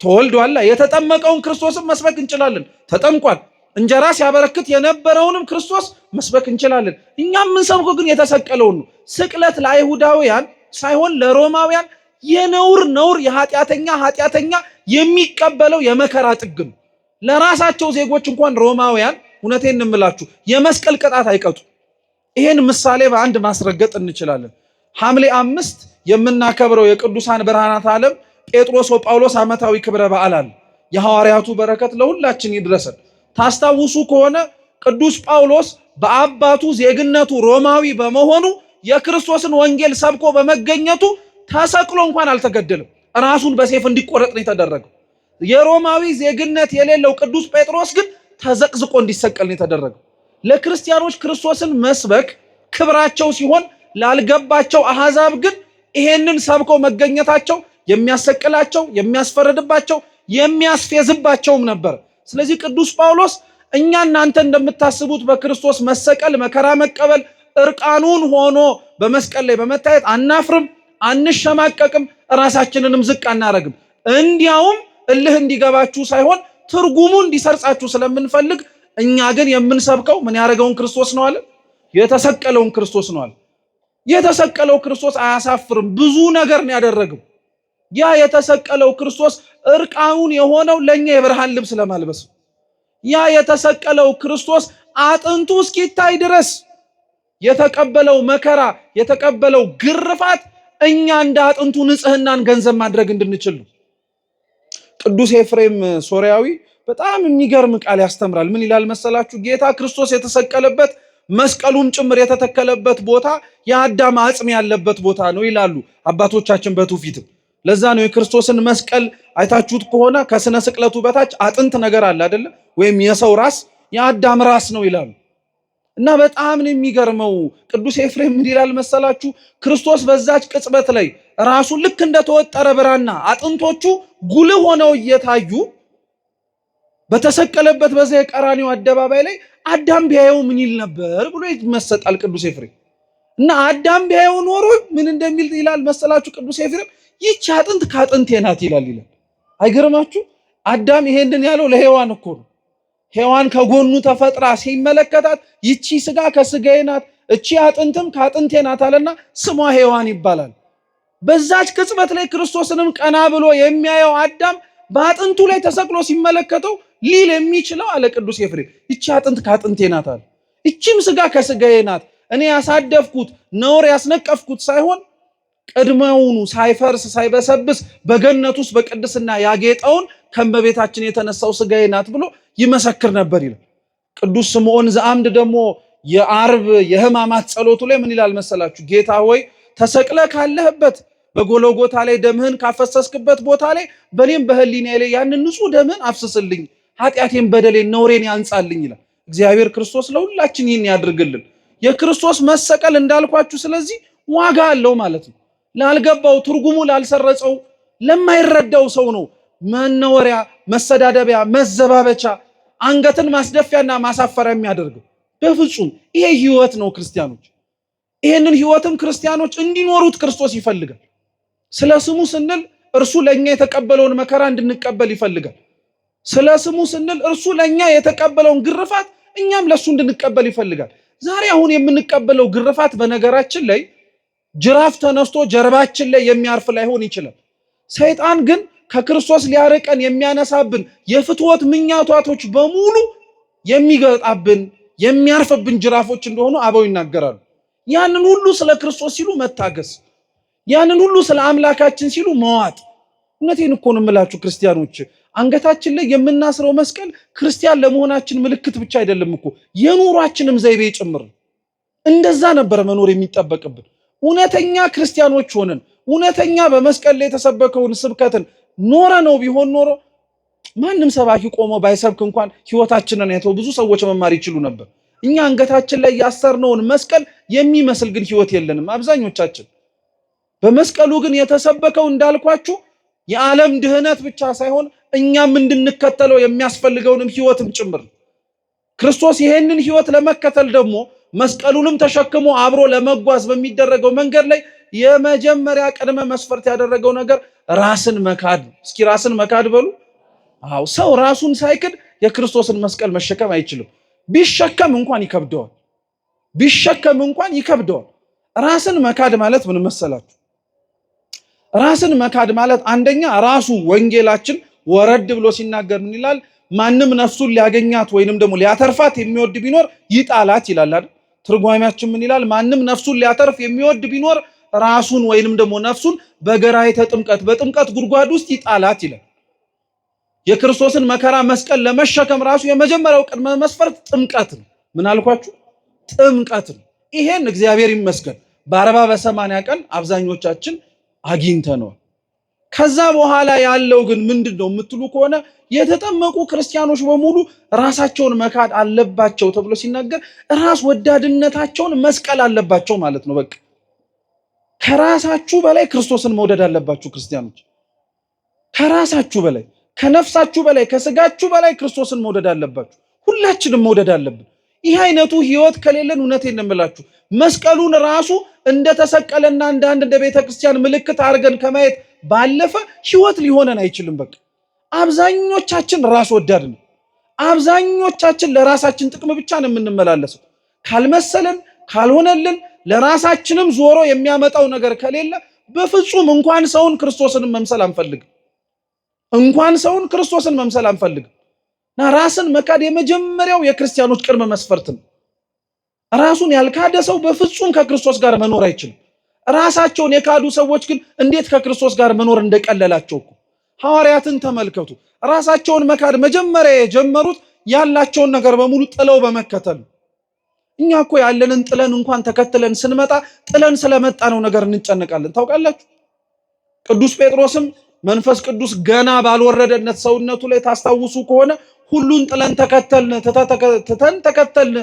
ተወልዷል። የተጠመቀውን ክርስቶስን መስበክ እንችላለን። ተጠምቋል። እንጀራ ሲያበረክት የነበረውንም ክርስቶስ መስበክ እንችላለን። እኛም የምንሰብከው ግን የተሰቀለውን ነው። ስቅለት ለአይሁዳውያን ሳይሆን ለሮማውያን የነውር የኃጢአተኛ የሚቀበለው የመከራ ጥግ ነው። ለራሳቸው ዜጎች እንኳን ሮማውያን እውነቴን እንምላችሁ የመስቀል ቅጣት አይቀጡ። ይሄን ምሳሌ በአንድ ማስረገጥ እንችላለን። ሐምሌ 5 የምናከብረው የቅዱሳን ብርሃናት ዓለም ጴጥሮስ ወጳውሎስ ዓመታዊ ክብረ በዓል አለ። የሐዋርያቱ በረከት ለሁላችን ይድረሰን። ታስታውሱ ከሆነ ቅዱስ ጳውሎስ በአባቱ ዜግነቱ ሮማዊ በመሆኑ የክርስቶስን ወንጌል ሰብኮ በመገኘቱ ተሰቅሎ እንኳን አልተገደለም። ራሱን በሰይፍ እንዲቆረጥ ነው የተደረገው። የሮማዊ ዜግነት የሌለው ቅዱስ ጴጥሮስ ግን ተዘቅዝቆ እንዲሰቀል ነው የተደረገው። ለክርስቲያኖች ክርስቶስን መስበክ ክብራቸው ሲሆን ላልገባቸው አሕዛብ ግን ይሄንን ሰብከው መገኘታቸው የሚያሰቅላቸው፣ የሚያስፈርድባቸው፣ የሚያስፌዝባቸውም ነበር። ስለዚህ ቅዱስ ጳውሎስ እኛ እናንተ እንደምታስቡት በክርስቶስ መሰቀል፣ መከራ መቀበል፣ እርቃኑን ሆኖ በመስቀል ላይ በመታየት አናፍርም፣ አንሸማቀቅም፣ ራሳችንንም ዝቅ አናረግም። እንዲያውም እልህ እንዲገባችሁ ሳይሆን ትርጉሙ እንዲሰርጻችሁ ስለምንፈልግ እኛ ግን የምንሰብከው ምን ያደረገውን ክርስቶስ ነው አለ? የተሰቀለውን ክርስቶስ ነው አለ። የተሰቀለው ክርስቶስ አያሳፍርም። ብዙ ነገር ነው ያደረገው። ያ የተሰቀለው ክርስቶስ እርቃኑን የሆነው ለኛ የብርሃን ልብስ ለማልበስ። ያ የተሰቀለው ክርስቶስ አጥንቱ እስኪታይ ድረስ የተቀበለው መከራ፣ የተቀበለው ግርፋት እኛ እንደ አጥንቱ ንጽህናን ገንዘብ ማድረግ እንድንችል ነው። ቅዱስ ኤፍሬም ሶርያዊ በጣም የሚገርም ቃል ያስተምራል። ምን ይላል መሰላችሁ? ጌታ ክርስቶስ የተሰቀለበት መስቀሉም ጭምር የተተከለበት ቦታ የአዳም አጽም ያለበት ቦታ ነው ይላሉ አባቶቻችን በትውፊትም። ለዛ ነው የክርስቶስን መስቀል አይታችሁት ከሆነ ከስነ ስቅለቱ በታች አጥንት ነገር አለ አይደለ? ወይም የሰው ራስ የአዳም ራስ ነው ይላሉ። እና በጣም ነው የሚገርመው። ቅዱስ ኤፍሬም ምን ይላል መሰላችሁ? ክርስቶስ በዛች ቅጽበት ላይ ራሱ ልክ እንደተወጠረ ብራና አጥንቶቹ ጉልህ ሆነው እየታዩ በተሰቀለበት በዛ የቀራኒው አደባባይ ላይ አዳም ቢያየው ምን ይል ነበር ብሎ ይመሰጣል ቅዱስ ኤፍሬም። እና አዳም ቢያየው ኖሮ ምን እንደሚል ይላል መሰላችሁ ቅዱስ ኤፍሬም? ይህች አጥንት ከአጥንቴ ናት ይላል። አይገርማችሁ? አዳም ይሄንን ያለው ለሔዋን እኮ ነው። ሔዋን ከጎኑ ተፈጥራ ሲመለከታት ይቺ ስጋ ከስጋዬ ናት፣ እቺ አጥንትም ከአጥንቴ ናት አለና ስሟ ሔዋን ይባላል። በዛች ቅጽበት ላይ ክርስቶስንም ቀና ብሎ የሚያየው አዳም በአጥንቱ ላይ ተሰቅሎ ሲመለከተው ሊል የሚችለው አለ ቅዱስ ኤፍሬም ይቺ አጥንት ከአጥንቴ ናት አለ። እቺም ስጋ ከስጋዬ ናት። እኔ ያሳደፍኩት ነውር ያስነቀፍኩት ሳይሆን ቀድሞውኑ ሳይፈርስ ሳይበሰብስ በገነት ውስጥ በቅድስና ያጌጠውን ከእመቤታችን የተነሳው ስጋዬ ናት ብሎ ይመሰክር ነበር ይላል። ቅዱስ ስምዖን ዘአምድ ደግሞ የዓርብ የሕማማት ጸሎቱ ላይ ምን ይላል መሰላችሁ? ጌታ ሆይ ተሰቅለ ካለህበት በጎልጎታ ላይ ደምህን ካፈሰስክበት ቦታ ላይ በኔም በህሊናዬ ላይ ያንን ንጹህ ደምህን አፍስስልኝ፣ ኃጢአቴን፣ በደሌን፣ ነውሬን ያንጻልኝ ይላል። እግዚአብሔር ክርስቶስ ለሁላችን ይህን ያድርግልን። የክርስቶስ መሰቀል እንዳልኳችሁ ስለዚህ ዋጋ አለው ማለት ነው። ላልገባው ትርጉሙ ላልሰረጸው ለማይረዳው ሰው ነው መነወሪያ፣ መሰዳደቢያ፣ መዘባበቻ፣ አንገትን ማስደፊያና ማሳፈሪያ የሚያደርገው። በፍጹም ይሄ ህይወት ነው ክርስቲያኖች። ይሄንን ህይወትም ክርስቲያኖች እንዲኖሩት ክርስቶስ ይፈልጋል። ስለ ስሙ ስንል እርሱ ለኛ የተቀበለውን መከራ እንድንቀበል ይፈልጋል። ስለ ስሙ ስንል እርሱ ለኛ የተቀበለውን ግርፋት እኛም ለሱ እንድንቀበል ይፈልጋል። ዛሬ አሁን የምንቀበለው ግርፋት በነገራችን ላይ ጅራፍ ተነስቶ ጀርባችን ላይ የሚያርፍ ላይሆን ይችላል። ሰይጣን ግን ከክርስቶስ ሊያርቀን የሚያነሳብን የፍትወት ምኛቷቶች በሙሉ የሚገጣብን የሚያርፍብን ጅራፎች እንደሆኑ አበው ይናገራሉ። ያንን ሁሉ ስለ ክርስቶስ ሲሉ መታገስ፣ ያንን ሁሉ ስለ አምላካችን ሲሉ መዋጥ። እውነቴን እኮ ነው የምላችሁ ክርስቲያኖች፣ አንገታችን ላይ የምናስረው መስቀል ክርስቲያን ለመሆናችን ምልክት ብቻ አይደለም እኮ የኑሯችንም ዘይቤ ጭምር። እንደዛ ነበር መኖር የሚጠበቅብን። እውነተኛ ክርስቲያኖች ሆነን እውነተኛ በመስቀል ላይ የተሰበከውን ስብከትን ኖረ ነው ቢሆን ኖሮ ማንም ሰባኪ ቆሞ ባይሰብክ እንኳን ህይወታችንን አይተው ብዙ ሰዎች መማር ይችሉ ነበር። እኛ አንገታችን ላይ ያሰርነውን መስቀል የሚመስል ግን ህይወት የለንም አብዛኞቻችን። በመስቀሉ ግን የተሰበከው እንዳልኳችሁ የዓለም ድህነት ብቻ ሳይሆን እኛም እንድንከተለው የሚያስፈልገውንም ህይወትም ጭምር። ክርስቶስ ይሄንን ህይወት ለመከተል ደግሞ መስቀሉንም ተሸክሞ አብሮ ለመጓዝ በሚደረገው መንገድ ላይ የመጀመሪያ ቅድመ መስፈርት ያደረገው ነገር ራስን መካድ። እስኪ ራስን መካድ በሉ። አዎ ሰው ራሱን ሳይክድ የክርስቶስን መስቀል መሸከም አይችልም። ቢሸከም እንኳን ይከብደዋል። ራስን መካድ ማለት ምን መሰላችሁ? ራስን መካድ ማለት አንደኛ ራሱ ወንጌላችን ወረድ ብሎ ሲናገር ምን ይላል? ማንም ነፍሱን ሊያገኛት ወይንም ደግሞ ሊያተርፋት የሚወድ ቢኖር ይጣላት ይላል አይደል? ትርጓሜያችን ምን ይላል? ማንም ነፍሱን ሊያተርፍ የሚወድ ቢኖር ራሱን ወይንም ደግሞ ነፍሱን በገራይተ ጥምቀት በጥምቀት ጉድጓድ ውስጥ ይጣላት ይላል። የክርስቶስን መከራ መስቀል ለመሸከም ራሱ የመጀመሪያው ቅድመ መስፈርት ጥምቀት ነው። ምን አልኳችሁ? ጥምቀት ነው። ይሄን እግዚአብሔር ይመስገን በ40 በ80 ቀን አብዛኞቻችን አግኝተነዋል። ከዛ በኋላ ያለው ግን ምንድነው የምትሉ ከሆነ የተጠመቁ ክርስቲያኖች በሙሉ ራሳቸውን መካድ አለባቸው ተብሎ ሲናገር ራስ ወዳድነታቸውን መስቀል አለባቸው ማለት ነው። በቃ ከራሳችሁ በላይ ክርስቶስን መውደድ አለባችሁ ክርስቲያኖች። ከራሳችሁ በላይ፣ ከነፍሳችሁ በላይ፣ ከስጋችሁ በላይ ክርስቶስን መውደድ አለባችሁ። ሁላችንም መውደድ አለብን። ይህ አይነቱ ህይወት ከሌለን እውነቴን ነው የምላችሁ መስቀሉን ራሱ እንደተሰቀለና እንደ ቤተክርስቲያን ምልክት አድርገን ከማየት ባለፈ ህይወት ሊሆነን አይችልም። በቃ አብዛኞቻችን ራስ ወዳድ ነው። አብዛኞቻችን ለራሳችን ጥቅም ብቻ ነው የምንመላለሰው። ካልመሰለን ካልሆነልን ለራሳችንም ዞሮ የሚያመጣው ነገር ከሌለ በፍጹም እንኳን ሰውን ክርስቶስን መምሰል አንፈልግም። ራስን መካድ የመጀመሪያው የክርስቲያኖች ቅድመ መስፈርት ነው። ራሱን ያልካደ ሰው በፍጹም ከክርስቶስ ጋር መኖር አይችልም። ራሳቸውን የካዱ ሰዎች ግን እንዴት ከክርስቶስ ጋር መኖር እንደቀለላቸው ሐዋርያትን ተመልከቱ። ራሳቸውን መካድ መጀመሪያ የጀመሩት ያላቸውን ነገር በሙሉ ጥለው በመከተል። እኛ እኮ ያለንን ጥለን እንኳን ተከትለን ስንመጣ ጥለን ስለመጣ ነው ነገር እንጨነቃለን። ታውቃላችሁ ቅዱስ ጴጥሮስም መንፈስ ቅዱስ ገና ባልወረደነት ሰውነቱ ላይ ታስታውሱ ከሆነ ሁሉን ጥለን ተከተልን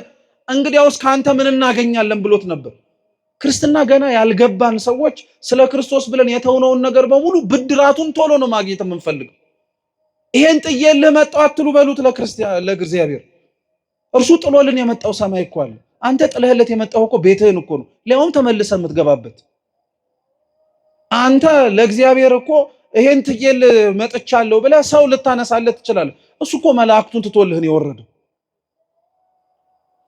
እንግዲያውስ ካንተ ምን እናገኛለን ብሎት ነበር። ክርስትና ገና ያልገባን ሰዎች ስለ ክርስቶስ ብለን የተውነውን ነገር በሙሉ ብድራቱን ቶሎ ነው ማግኘት የምንፈልገው። ይሄን ጥዬልህ መጣሁ አትሉ በሉት ለእግዚአብሔር። እርሱ ጥሎልን የመጣው ሰማይ እኮ አለ። አንተ ጥለህለት የመጣው እኮ ቤትህን እኮ ነው፣ ለምን ተመልሰህ የምትገባበት። አንተ ለእግዚአብሔር እኮ ይሄን ጥዬልህ መጥቻለሁ ብለህ ሰው ልታነሳለት ትችላለህ። እሱ እኮ መላእክቱን ትቶልህ ነው የወረደው።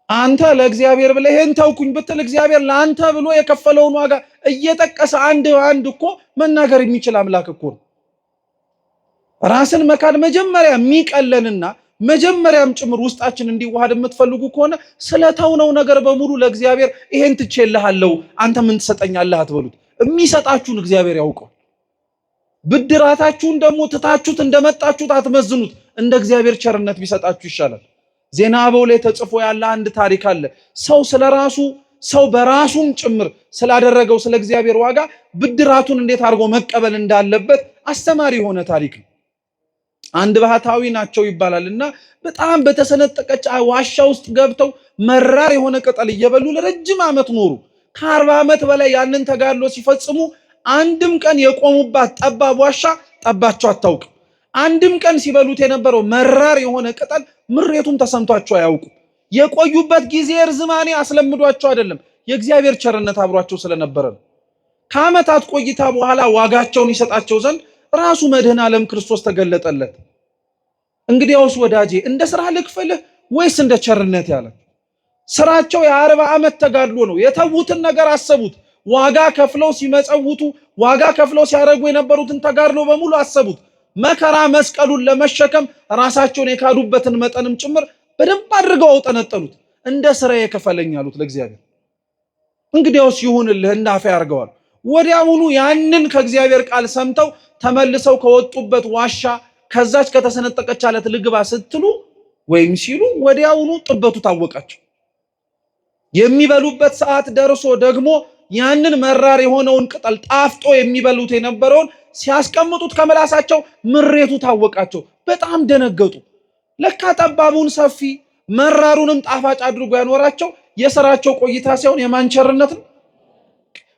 አንተ ለእግዚአብሔር ብለህ ይሄን ተውኩኝ ብትል እግዚአብሔር ለአንተ ብሎ የከፈለውን ዋጋ እየጠቀሰ አንድ እኮ መናገር የሚችል አምላክ እኮ ነው። ራስን መካድ መጀመሪያ የሚቀለንና መጀመሪያም ጭምር ውስጣችን እንዲዋሃድ የምትፈልጉ ከሆነ ስለተውነው ነገር በሙሉ ለእግዚአብሔር ይሄን ትቼልሃለሁ አንተ ምን ትሰጠኛለህ አትበሉት። የሚሰጣችሁን እግዚአብሔር ያውቀው። ብድራታችሁን ደግሞ ትታችሁት እንደመጣችሁት አትመዝኑት። እንደ እግዚአብሔር ቸርነት ቢሰጣችሁ ይሻላል። ዜና አበው ላይ ተጽፎ ያለ አንድ ታሪክ አለ። ሰው በራሱም ጭምር ስላደረገው ስለ እግዚአብሔር ዋጋ ብድራቱን እንዴት አድርጎ መቀበል እንዳለበት አስተማሪ የሆነ ታሪክ ነው። አንድ ባህታዊ ናቸው ይባላልና በጣም በተሰነጠቀች ዋሻ ውስጥ ገብተው መራር የሆነ ቅጠል እየበሉ ለረጅም ዓመት ኖሩ። ከ40 ዓመት በላይ ያንን ተጋድሎ ሲፈጽሙ አንድም ቀን የቆሙባት ጠባብ ዋሻ ጠባቸው አታውቅም። አንድም ቀን ሲበሉት የነበረው መራር የሆነ ቅጠል ምሬቱም ተሰምቷቸው አያውቁ። የቆዩበት ጊዜ ርዝማኔ አስለምዷቸው አይደለም፣ የእግዚአብሔር ቸርነት አብሯቸው ስለነበረ ነው። ከዓመታት ቆይታ በኋላ ዋጋቸውን ይሰጣቸው ዘንድ ራሱ መድኃኔ ዓለም ክርስቶስ ተገለጠለት። እንግዲያውስ ወዳጄ እንደ ስራ ልክፈልህ ወይስ እንደ ቸርነት ያለ? ስራቸው የ40 ዓመት ተጋድሎ ነው። የተዉትን ነገር አሰቡት። ዋጋ ከፍለው ሲመጸውቱ ዋጋ ከፍለው ሲያደርጉ የነበሩትን ተጋድሎ በሙሉ አሰቡት። መከራ መስቀሉን ለመሸከም ራሳቸውን የካዱበትን መጠንም ጭምር በደንብ አድርገው አውጠነጠሉት። እንደ ስራዬ ከፈለኝ አሉት ለእግዚአብሔር። እንግዲያውስ ይሁንልህ እንዳፈ ያርገዋል። ወዲያውኑ ያንን ከእግዚአብሔር ቃል ሰምተው ተመልሰው ከወጡበት ዋሻ ከዛች ከተሰነጠቀች አለት ልግባ ስትሉ ወይም ሲሉ ወዲያውኑ ጥበቱ ታወቃቸው። የሚበሉበት ሰዓት ደርሶ ደግሞ ያንን መራር የሆነውን ቅጠል ጣፍጦ የሚበሉት የነበረውን ሲያስቀምጡት ከመላሳቸው ምሬቱ ታወቃቸው። በጣም ደነገጡ። ለካ ጠባቡን ሰፊ መራሩንም ጣፋጭ አድርጎ ያኖራቸው የሥራቸው ቆይታ ሳይሆን የማንቸርነት ነው።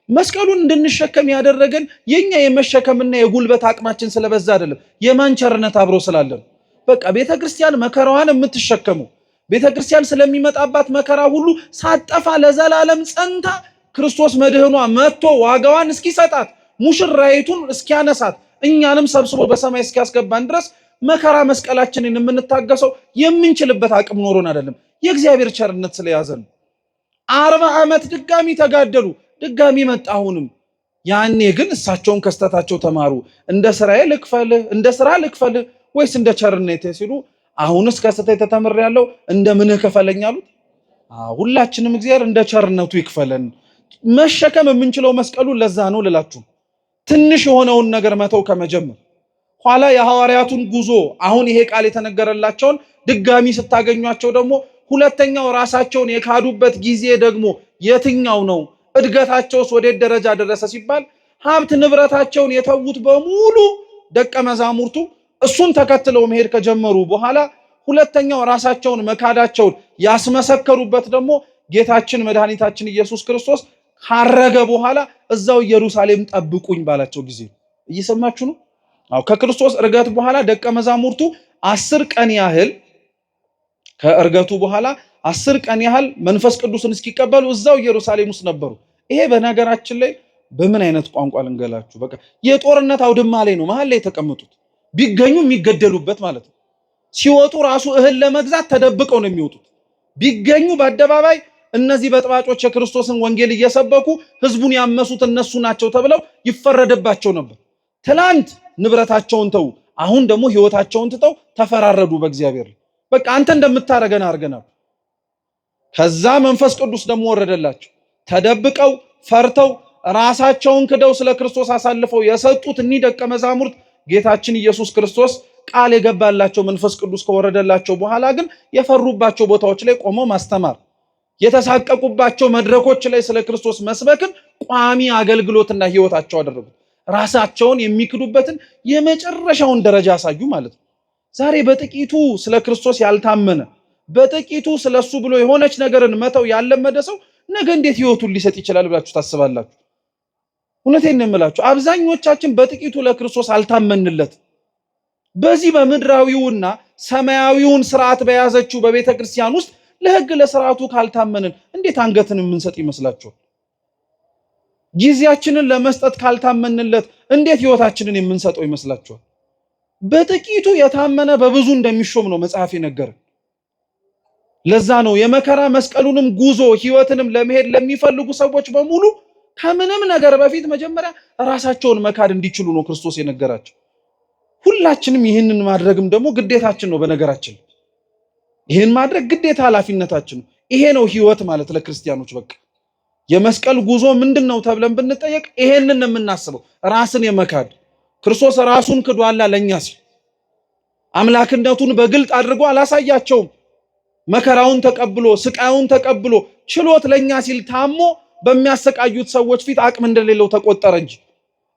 መስቀሉን እንድንሸከም ያደረገን የኛ የመሸከምና የጉልበት አቅማችን ስለበዛ አይደለም፣ የማንቸርነት አብሮ ስላለን። በቃ ቤተክርስቲያን መከራዋን የምትሸከመው ቤተክርስቲያን ስለሚመጣባት መከራ ሁሉ ሳጠፋ ለዘላለም ጸንታ ክርስቶስ መድህኗ መጥቶ ዋጋዋን እስኪሰጣት ሙሽራይቱን እስኪያነሳት እኛንም ሰብስቦ በሰማይ እስኪያስገባን ድረስ መከራ መስቀላችንን የምንታገሰው የምንችልበት አቅም ኖሮን አይደለም፣ የእግዚአብሔር ቸርነት ስለያዘን። 40 ዓመት ድጋሚ ተጋደሉ፣ ድጋሚ መጣ አሁንም። ያኔ ግን እሳቸውን ከስተታቸው ተማሩ። እንደ ስራዬ ልክፈልህ፣ እንደ ስራ ልክፈልህ ወይስ እንደ ቸርነቴ ሲሉ አሁንስ ከስተቴ ተምሬያለሁ እንደ ምንህ ክፈለኝ አሉት። ሁላችንም እግዚአብሔር እንደ ቸርነቱ ይክፈለን። መሸከም የምንችለው መስቀሉን ለዛ ነው ልላችሁ። ትንሽ የሆነውን ነገር መተው ከመጀመር ኋላ የሐዋርያቱን ጉዞ አሁን ይሄ ቃል የተነገረላቸውን ድጋሚ ስታገኟቸው ደግሞ ሁለተኛው ራሳቸውን የካዱበት ጊዜ ደግሞ የትኛው ነው? እድገታቸውስ ወዴት ደረጃ ደረሰ ሲባል ሀብት ንብረታቸውን የተዉት በሙሉ ደቀ መዛሙርቱ እሱን ተከትለው መሄድ ከጀመሩ በኋላ ሁለተኛው ራሳቸውን መካዳቸውን ያስመሰከሩበት ደግሞ ጌታችን መድኃኒታችን ኢየሱስ ክርስቶስ ካረገ በኋላ እዛው ኢየሩሳሌም ጠብቁኝ ባላቸው ጊዜ። እየሰማችሁ ነው? ከክርስቶስ እርገት በኋላ ደቀ መዛሙርቱ 10 ቀን ያህል ከእርገቱ በኋላ 10 ቀን ያህል መንፈስ ቅዱስን እስኪቀበሉ እዛው ኢየሩሳሌም ውስጥ ነበሩ። ይሄ በነገራችን ላይ በምን አይነት ቋንቋ ልንገላችሁ፣ በቃ የጦርነት አውድማ ላይ ነው መሀል ላይ የተቀመጡት፣ ቢገኙ የሚገደሉበት ማለት ነው። ሲወጡ ራሱ እህል ለመግዛት ተደብቀው ነው የሚወጡት። ቢገኙ በአደባባይ እነዚህ በጥባጮች የክርስቶስን ወንጌል እየሰበኩ ህዝቡን ያመሱት እነሱ ናቸው ተብለው ይፈረድባቸው ነበር። ትላንት ንብረታቸውን ተው፣ አሁን ደግሞ ህይወታቸውን ትተው ተፈራረዱ በእግዚአብሔር። በቃ አንተ እንደምታረገን አርገናል። ከዛ መንፈስ ቅዱስ ደግሞ ወረደላቸው። ተደብቀው ፈርተው ራሳቸውን ክደው ስለ ክርስቶስ አሳልፈው የሰጡት እኒህ ደቀ መዛሙርት ጌታችን ኢየሱስ ክርስቶስ ቃል የገባላቸው መንፈስ ቅዱስ ከወረደላቸው በኋላ ግን የፈሩባቸው ቦታዎች ላይ ቆመው ማስተማር፣ የተሳቀቁባቸው መድረኮች ላይ ስለ ክርስቶስ መስበክን ቋሚ አገልግሎትና ህይወታቸው አደረጉት። ራሳቸውን የሚክዱበትን የመጨረሻውን ደረጃ ያሳዩ ማለት ነው። ዛሬ በጥቂቱ ስለ ክርስቶስ ያልታመነ በጥቂቱ ስለሱ ብሎ የሆነች ነገርን መተው ያለመደ ሰው ነገ እንዴት ህይወቱን ሊሰጥ ይችላል ብላችሁ ታስባላችሁ? እውነቴን ነው የምላችሁ። አብዛኞቻችን በጥቂቱ ለክርስቶስ አልታመንለት። በዚህ በምድራዊውና ሰማያዊውን ስርዓት በያዘችው በቤተ ክርስቲያን ውስጥ ለህግ ለስርዓቱ ካልታመንን እንዴት አንገትን የምንሰጥ ይመስላችኋል? ጊዜያችንን ለመስጠት ካልታመንለት እንዴት ህይወታችንን የምንሰጠው ይመስላችኋል? በጥቂቱ የታመነ በብዙ እንደሚሾም ነው መጽሐፍ የነገረን። ለዛ ነው የመከራ መስቀሉንም ጉዞ ህይወትንም ለመሄድ ለሚፈልጉ ሰዎች በሙሉ ከምንም ነገር በፊት መጀመሪያ ራሳቸውን መካድ እንዲችሉ ነው ክርስቶስ የነገራቸው። ሁላችንም ይህንን ማድረግም ደግሞ ግዴታችን ነው። በነገራችን ይህን ማድረግ ግዴታ ኃላፊነታችን ነው። ይሄ ነው ህይወት ማለት ለክርስቲያኖች። በቃ የመስቀል ጉዞ ምንድነው ተብለን ብንጠየቅ ይሄንን የምናስበው ራስን የመካድ ክርስቶስ ራሱን ክዷላ ለኛ ሲል አምላክነቱን በግልጥ አድርጎ አላሳያቸውም። መከራውን ተቀብሎ ስቃዩን ተቀብሎ ችሎት ለኛ ሲል ታሞ በሚያሰቃዩት ሰዎች ፊት አቅም እንደሌለው ተቆጠረ እንጂ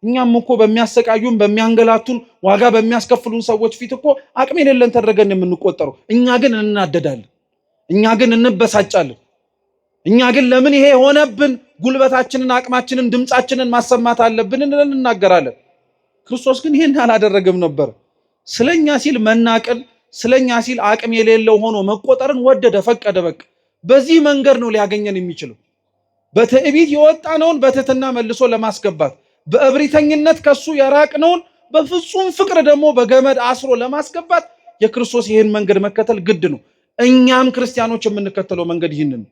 እኛም እኮ በሚያሰቃዩን በሚያንገላቱን ዋጋ በሚያስከፍሉን ሰዎች ፊት እኮ አቅም የሌለን ተደረገን የምንቆጠረው። እኛ ግን እንናደዳለን፣ እኛ ግን እንበሳጫለን። እኛ ግን ለምን ይሄ ሆነብን፣ ጉልበታችንን አቅማችንን ድምጻችንን ማሰማት አለብን እንናገራለን። ክርስቶስ ግን ይሄን አላደረገም ነበር። ስለኛ ሲል መናቅን፣ ስለኛ ሲል አቅም የሌለው ሆኖ መቆጠርን ወደደ፣ ፈቀደ። በቃ በዚህ መንገድ ነው ሊያገኘን የሚችለው። በትዕቢት የወጣነውን በትህትና መልሶ ለማስገባት፣ በእብሪተኝነት ከሱ የራቅነውን በፍጹም ፍቅር ደግሞ በገመድ አስሮ ለማስገባት የክርስቶስ ይህን መንገድ መከተል ግድ ነው። እኛም ክርስቲያኖች የምንከተለው መንገድ ይህንን ነው።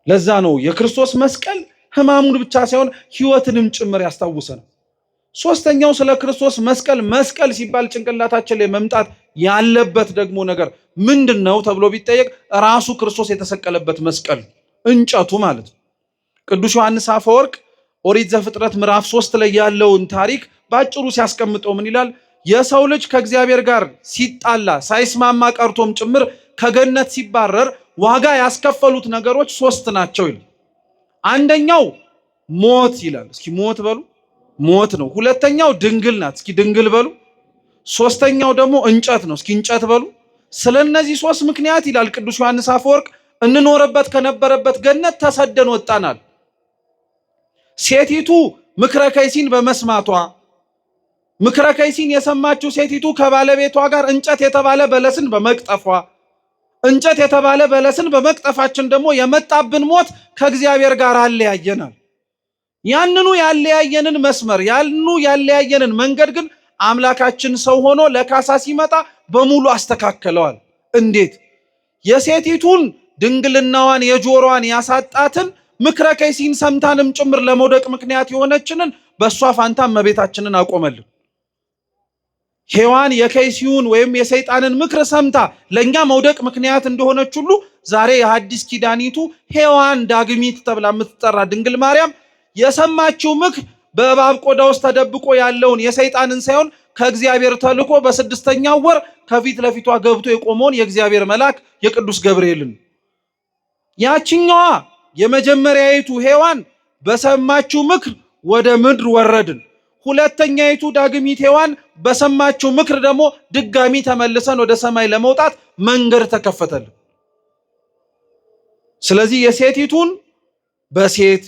ለዛ ነው የክርስቶስ መስቀል ሕማሙን ብቻ ሳይሆን ሕይወትንም ጭምር ያስታውሰናል። ሶስተኛው ስለ ክርስቶስ መስቀል ሲባል ጭንቅላታችን ላይ መምጣት ያለበት ደግሞ ነገር ምንድነው ተብሎ ቢጠየቅ ራሱ ክርስቶስ የተሰቀለበት መስቀል እንጨቱ ማለት ነው። ቅዱስ ዮሐንስ አፈወርቅ ኦሪት ዘፍጥረት ምዕራፍ 3 ላይ ያለውን ታሪክ ባጭሩ ሲያስቀምጠው ምን ይላል? የሰው ልጅ ከእግዚአብሔር ጋር ሲጣላ ሳይስማማ ቀርቶም ጭምር ከገነት ሲባረር ዋጋ ያስከፈሉት ነገሮች 3 ናቸው ይላል። አንደኛው ሞት ይላል። እስኪ ሞት በሉ። ሞት ነው። ሁለተኛው ድንግል ናት። እስኪ ድንግል በሉ። ሶስተኛው ደግሞ እንጨት ነው። እስኪ እንጨት በሉ። ስለነዚህ 3 ምክንያት ይላል ቅዱስ ዮሐንስ አፈወርቅ እንኖርበት ከነበረበት ገነት ተሰደን ወጣናል። ሴቲቱ ምክረ ከይሲን በመስማቷ ምክረ ከይሲን የሰማችው ሴቲቱ ከባለቤቷ ጋር እንጨት የተባለ በለስን በመቅጠፏ እንጨት የተባለ በለስን በመቅጠፋችን ደግሞ የመጣብን ሞት ከእግዚአብሔር ጋር አለያየናል። ያንኑ ያለያየንን መስመር ያለያየንን መንገድ ግን አምላካችን ሰው ሆኖ ለካሳ ሲመጣ በሙሉ አስተካከለዋል። እንዴት? የሴቲቱን ድንግልናዋን የጆሮዋን ያሳጣትን ምክረ ከይሲን ሰምታንም ጭምር ለመውደቅ ምክንያት የሆነችንን በሷ ፋንታ እመቤታችንን አቆመልን። ሔዋን የከይሲውን ወይም የሰይጣንን ምክር ሰምታ ለኛ መውደቅ ምክንያት እንደሆነች ሁሉ ዛሬ የሐዲስ ኪዳኒቱ ሔዋን ዳግሚት ተብላ የምትጠራ ድንግል ማርያም የሰማችው ምክር በእባብ ቆዳ ውስጥ ተደብቆ ያለውን የሰይጣንን ሳይሆን ከእግዚአብሔር ተልኮ በስድስተኛው ወር ከፊት ለፊቷ ገብቶ የቆመውን የእግዚአብሔር መልአክ የቅዱስ ገብርኤልን ያቺኛዋ የመጀመሪያይቱ ሔዋን በሰማችው ምክር ወደ ምድር ወረድን። ሁለተኛይቱ ዳግሚት ሔዋን በሰማችው ምክር ደግሞ ድጋሚ ተመልሰን ወደ ሰማይ ለመውጣት መንገድ ተከፈተልን። ስለዚህ የሴቲቱን በሴት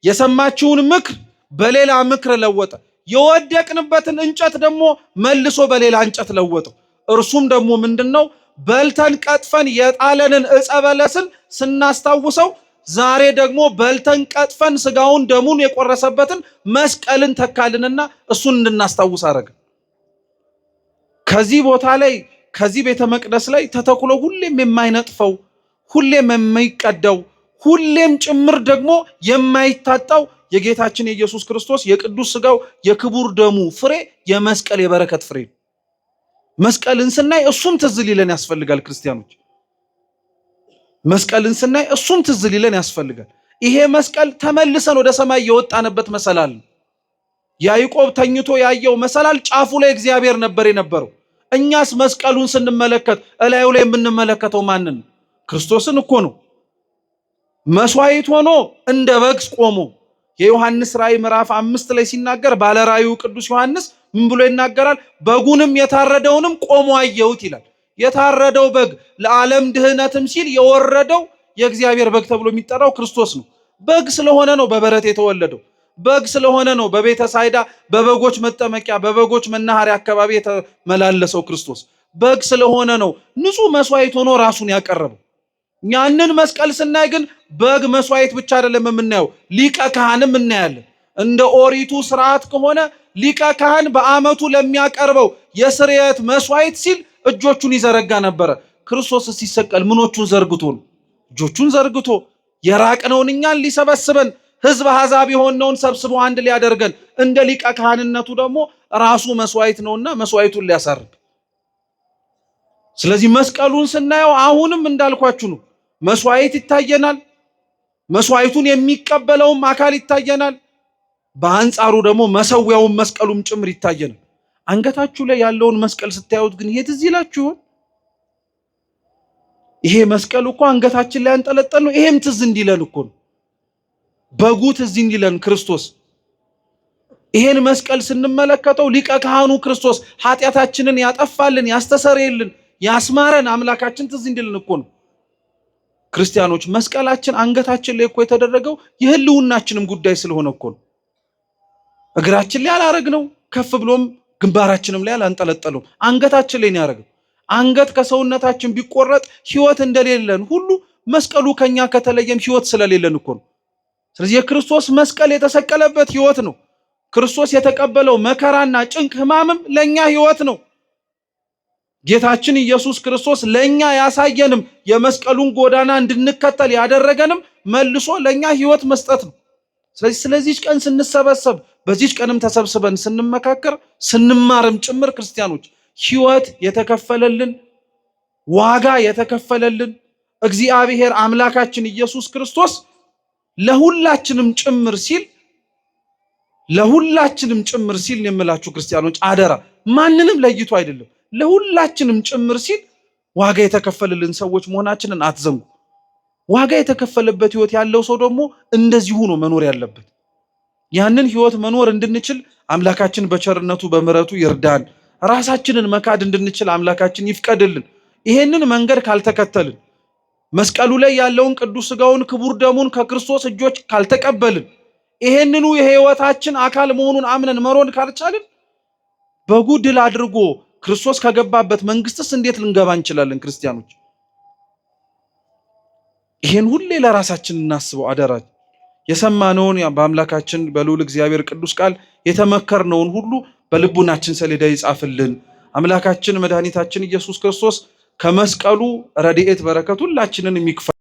የሰማችውን ምክር በሌላ ምክር ለወጠ። የወደቅንበትን እንጨት ደግሞ መልሶ በሌላ እንጨት ለወጠው። እርሱም ደግሞ ምንድነው? በልተን ቀጥፈን የጣለንን ዕፀ በለስን ስናስታውሰው ዛሬ ደግሞ በልተን ቀጥፈን ስጋውን ደሙን የቆረሰበትን መስቀልን ተካልንና እሱን እንድናስታውስ አደረገ። ከዚህ ቦታ ላይ ከዚህ ቤተ መቅደስ ላይ ተተክሎ ሁሌም የማይነጥፈው ሁሌም የማይቀደው ሁሌም ጭምር ደግሞ የማይታጣው የጌታችን የኢየሱስ ክርስቶስ የቅዱስ ስጋው የክቡር ደሙ ፍሬ የመስቀል የበረከት ፍሬ። መስቀልን ስናይ እሱም ትዝ ሊለን ያስፈልጋል ክርስቲያኖች። መስቀልን ስናይ እሱም ትዝ ሊለን ያስፈልጋል። ይሄ መስቀል ተመልሰን ወደ ሰማይ የወጣንበት መሰላል። ያዕቆብ ተኝቶ ያየው መሰላል ጫፉ ላይ እግዚአብሔር ነበር የነበረው። እኛስ መስቀሉን ስንመለከት እላዩ ላይ የምንመለከተው ማንን? ክርስቶስን እኮ ነው። መስዋዕት ሆኖ እንደ በግ ቆሞ የዮሐንስ ራእይ ምዕራፍ 5 ላይ ሲናገር ባለራእዩ ቅዱስ ዮሐንስ ምን ብሎ ይናገራል? በጉንም የታረደውንም ቆሞ አየሁት ይላል። የታረደው በግ ለዓለም ድህነትም ሲል የወረደው የእግዚአብሔር በግ ተብሎ የሚጠራው ክርስቶስ ነው። በግ ስለሆነ ነው በበረት የተወለደው። በግ ስለሆነ ነው በቤተ ሳይዳ በበጎች መጠመቂያ በበጎች መናኸሪያ አካባቢ የተመላለሰው ክርስቶስ። በግ ስለሆነ ነው ንጹህ መስዋዕት ሆኖ ራሱን ያቀረበው። ያንን መስቀል ስናይ ግን በግ መስዋዕት ብቻ አይደለም የምናየው፣ ሊቀ ካህንም እናያለን። እንደ ኦሪቱ ስርዓት ከሆነ ሊቀ ካህን በዓመቱ ለሚያቀርበው የስርየት መስዋዕት ሲል እጆቹን ይዘረጋ ነበረ። ክርስቶስ ሲሰቀል ምኖቹን ዘርግቶ ነው? እጆቹን ዘርግቶ የራቅነውን እኛን ሊሰበስበን ህዝብ አሕዛብ የሆነውን ሰብስቦ አንድ ሊያደርገን እንደ ሊቀ ካህንነቱ ደግሞ ራሱ መስዋዕት ነውና መስዋዕቱን ሊያሳርግ። ስለዚህ መስቀሉን ስናየው አሁንም እንዳልኳችሁ ነው። መስዋዕት ይታየናል። መስዋዕቱን የሚቀበለውም አካል ይታየናል። በአንጻሩ ደግሞ መሰዊያውን መስቀሉም ጭምር ይታየናል። አንገታችሁ ላይ ያለውን መስቀል ስታዩት ግን ይሄ ትዝ ይላችሁ ይሆን? ይሄ መስቀል እኮ አንገታችን ላይ አንጠለጠል ነው። ይሄም ትዝ እንዲለን እኮ ነው። በጉ ትዝ እንዲለን ክርስቶስ። ይሄን መስቀል ስንመለከተው ሊቀ ካህኑ ክርስቶስ ኃጢአታችንን ያጠፋልን፣ ያስተሰርይልን፣ ያስማረን አምላካችን ትዝ እንዲለን እኮ ነው። ክርስቲያኖች መስቀላችን አንገታችን ላይ እኮ የተደረገው የህልውናችንም ጉዳይ ስለሆነ እኮ ነው። እግራችን ላይ አላረግነው፣ ከፍ ብሎም ግንባራችንም ላይ አላንጠለጠለው፣ አንገታችን ላይ ነው ያደረገው። አንገት ከሰውነታችን ቢቆረጥ ህይወት እንደሌለን ሁሉ መስቀሉ ከኛ ከተለየም ህይወት ስለሌለን እኮ ነው። ስለዚህ የክርስቶስ መስቀል የተሰቀለበት ህይወት ነው። ክርስቶስ የተቀበለው መከራና ጭንቅ ህማምም ለኛ ህይወት ነው። ጌታችን ኢየሱስ ክርስቶስ ለኛ ያሳየንም የመስቀሉን ጎዳና እንድንከተል ያደረገንም መልሶ ለኛ ህይወት መስጠት ነው። ስለዚህ ቀን ስንሰበሰብ በዚህ ቀንም ተሰብስበን ስንመካከር ስንማርም ጭምር ክርስቲያኖች ህይወት የተከፈለልን ዋጋ የተከፈለልን እግዚአብሔር አምላካችን ኢየሱስ ክርስቶስ ለሁላችንም ጭምር ሲል የምላችሁ ክርስቲያኖች አደራ፣ ማንንም ለይቶ አይደለም፣ ለሁላችንም ጭምር ሲል ዋጋ የተከፈለልን ሰዎች መሆናችንን አትዘንጉ። ዋጋ የተከፈለበት ህይወት ያለው ሰው ደግሞ እንደዚሁ ነው መኖር ያለበት። ያንን ህይወት መኖር እንድንችል አምላካችን በቸርነቱ በምሕረቱ ይርዳን። ራሳችንን መካድ እንድንችል አምላካችን ይፍቀድልን። ይሄንን መንገድ ካልተከተልን መስቀሉ ላይ ያለውን ቅዱስ ስጋውን ክቡር ደሙን ከክርስቶስ እጆች ካልተቀበልን ይሄንኑ የህይወታችን አካል መሆኑን አምነን መሮን ካልቻልን በጉ ድል አድርጎ ክርስቶስ ከገባበት መንግስትስ እንዴት ልንገባ እንችላለን? ክርስቲያኖች ይሄን ሁሌ ለራሳችን እናስበው አደራ። የሰማነውን በአምላካችን በልዑል እግዚአብሔር ቅዱስ ቃል የተመከርነውን ሁሉ በልቡናችን ሰሌዳ ይጻፍልን። አምላካችን መድኃኒታችን ኢየሱስ ክርስቶስ ከመስቀሉ ረድኤት በረከት ሁላችንን የሚክፈል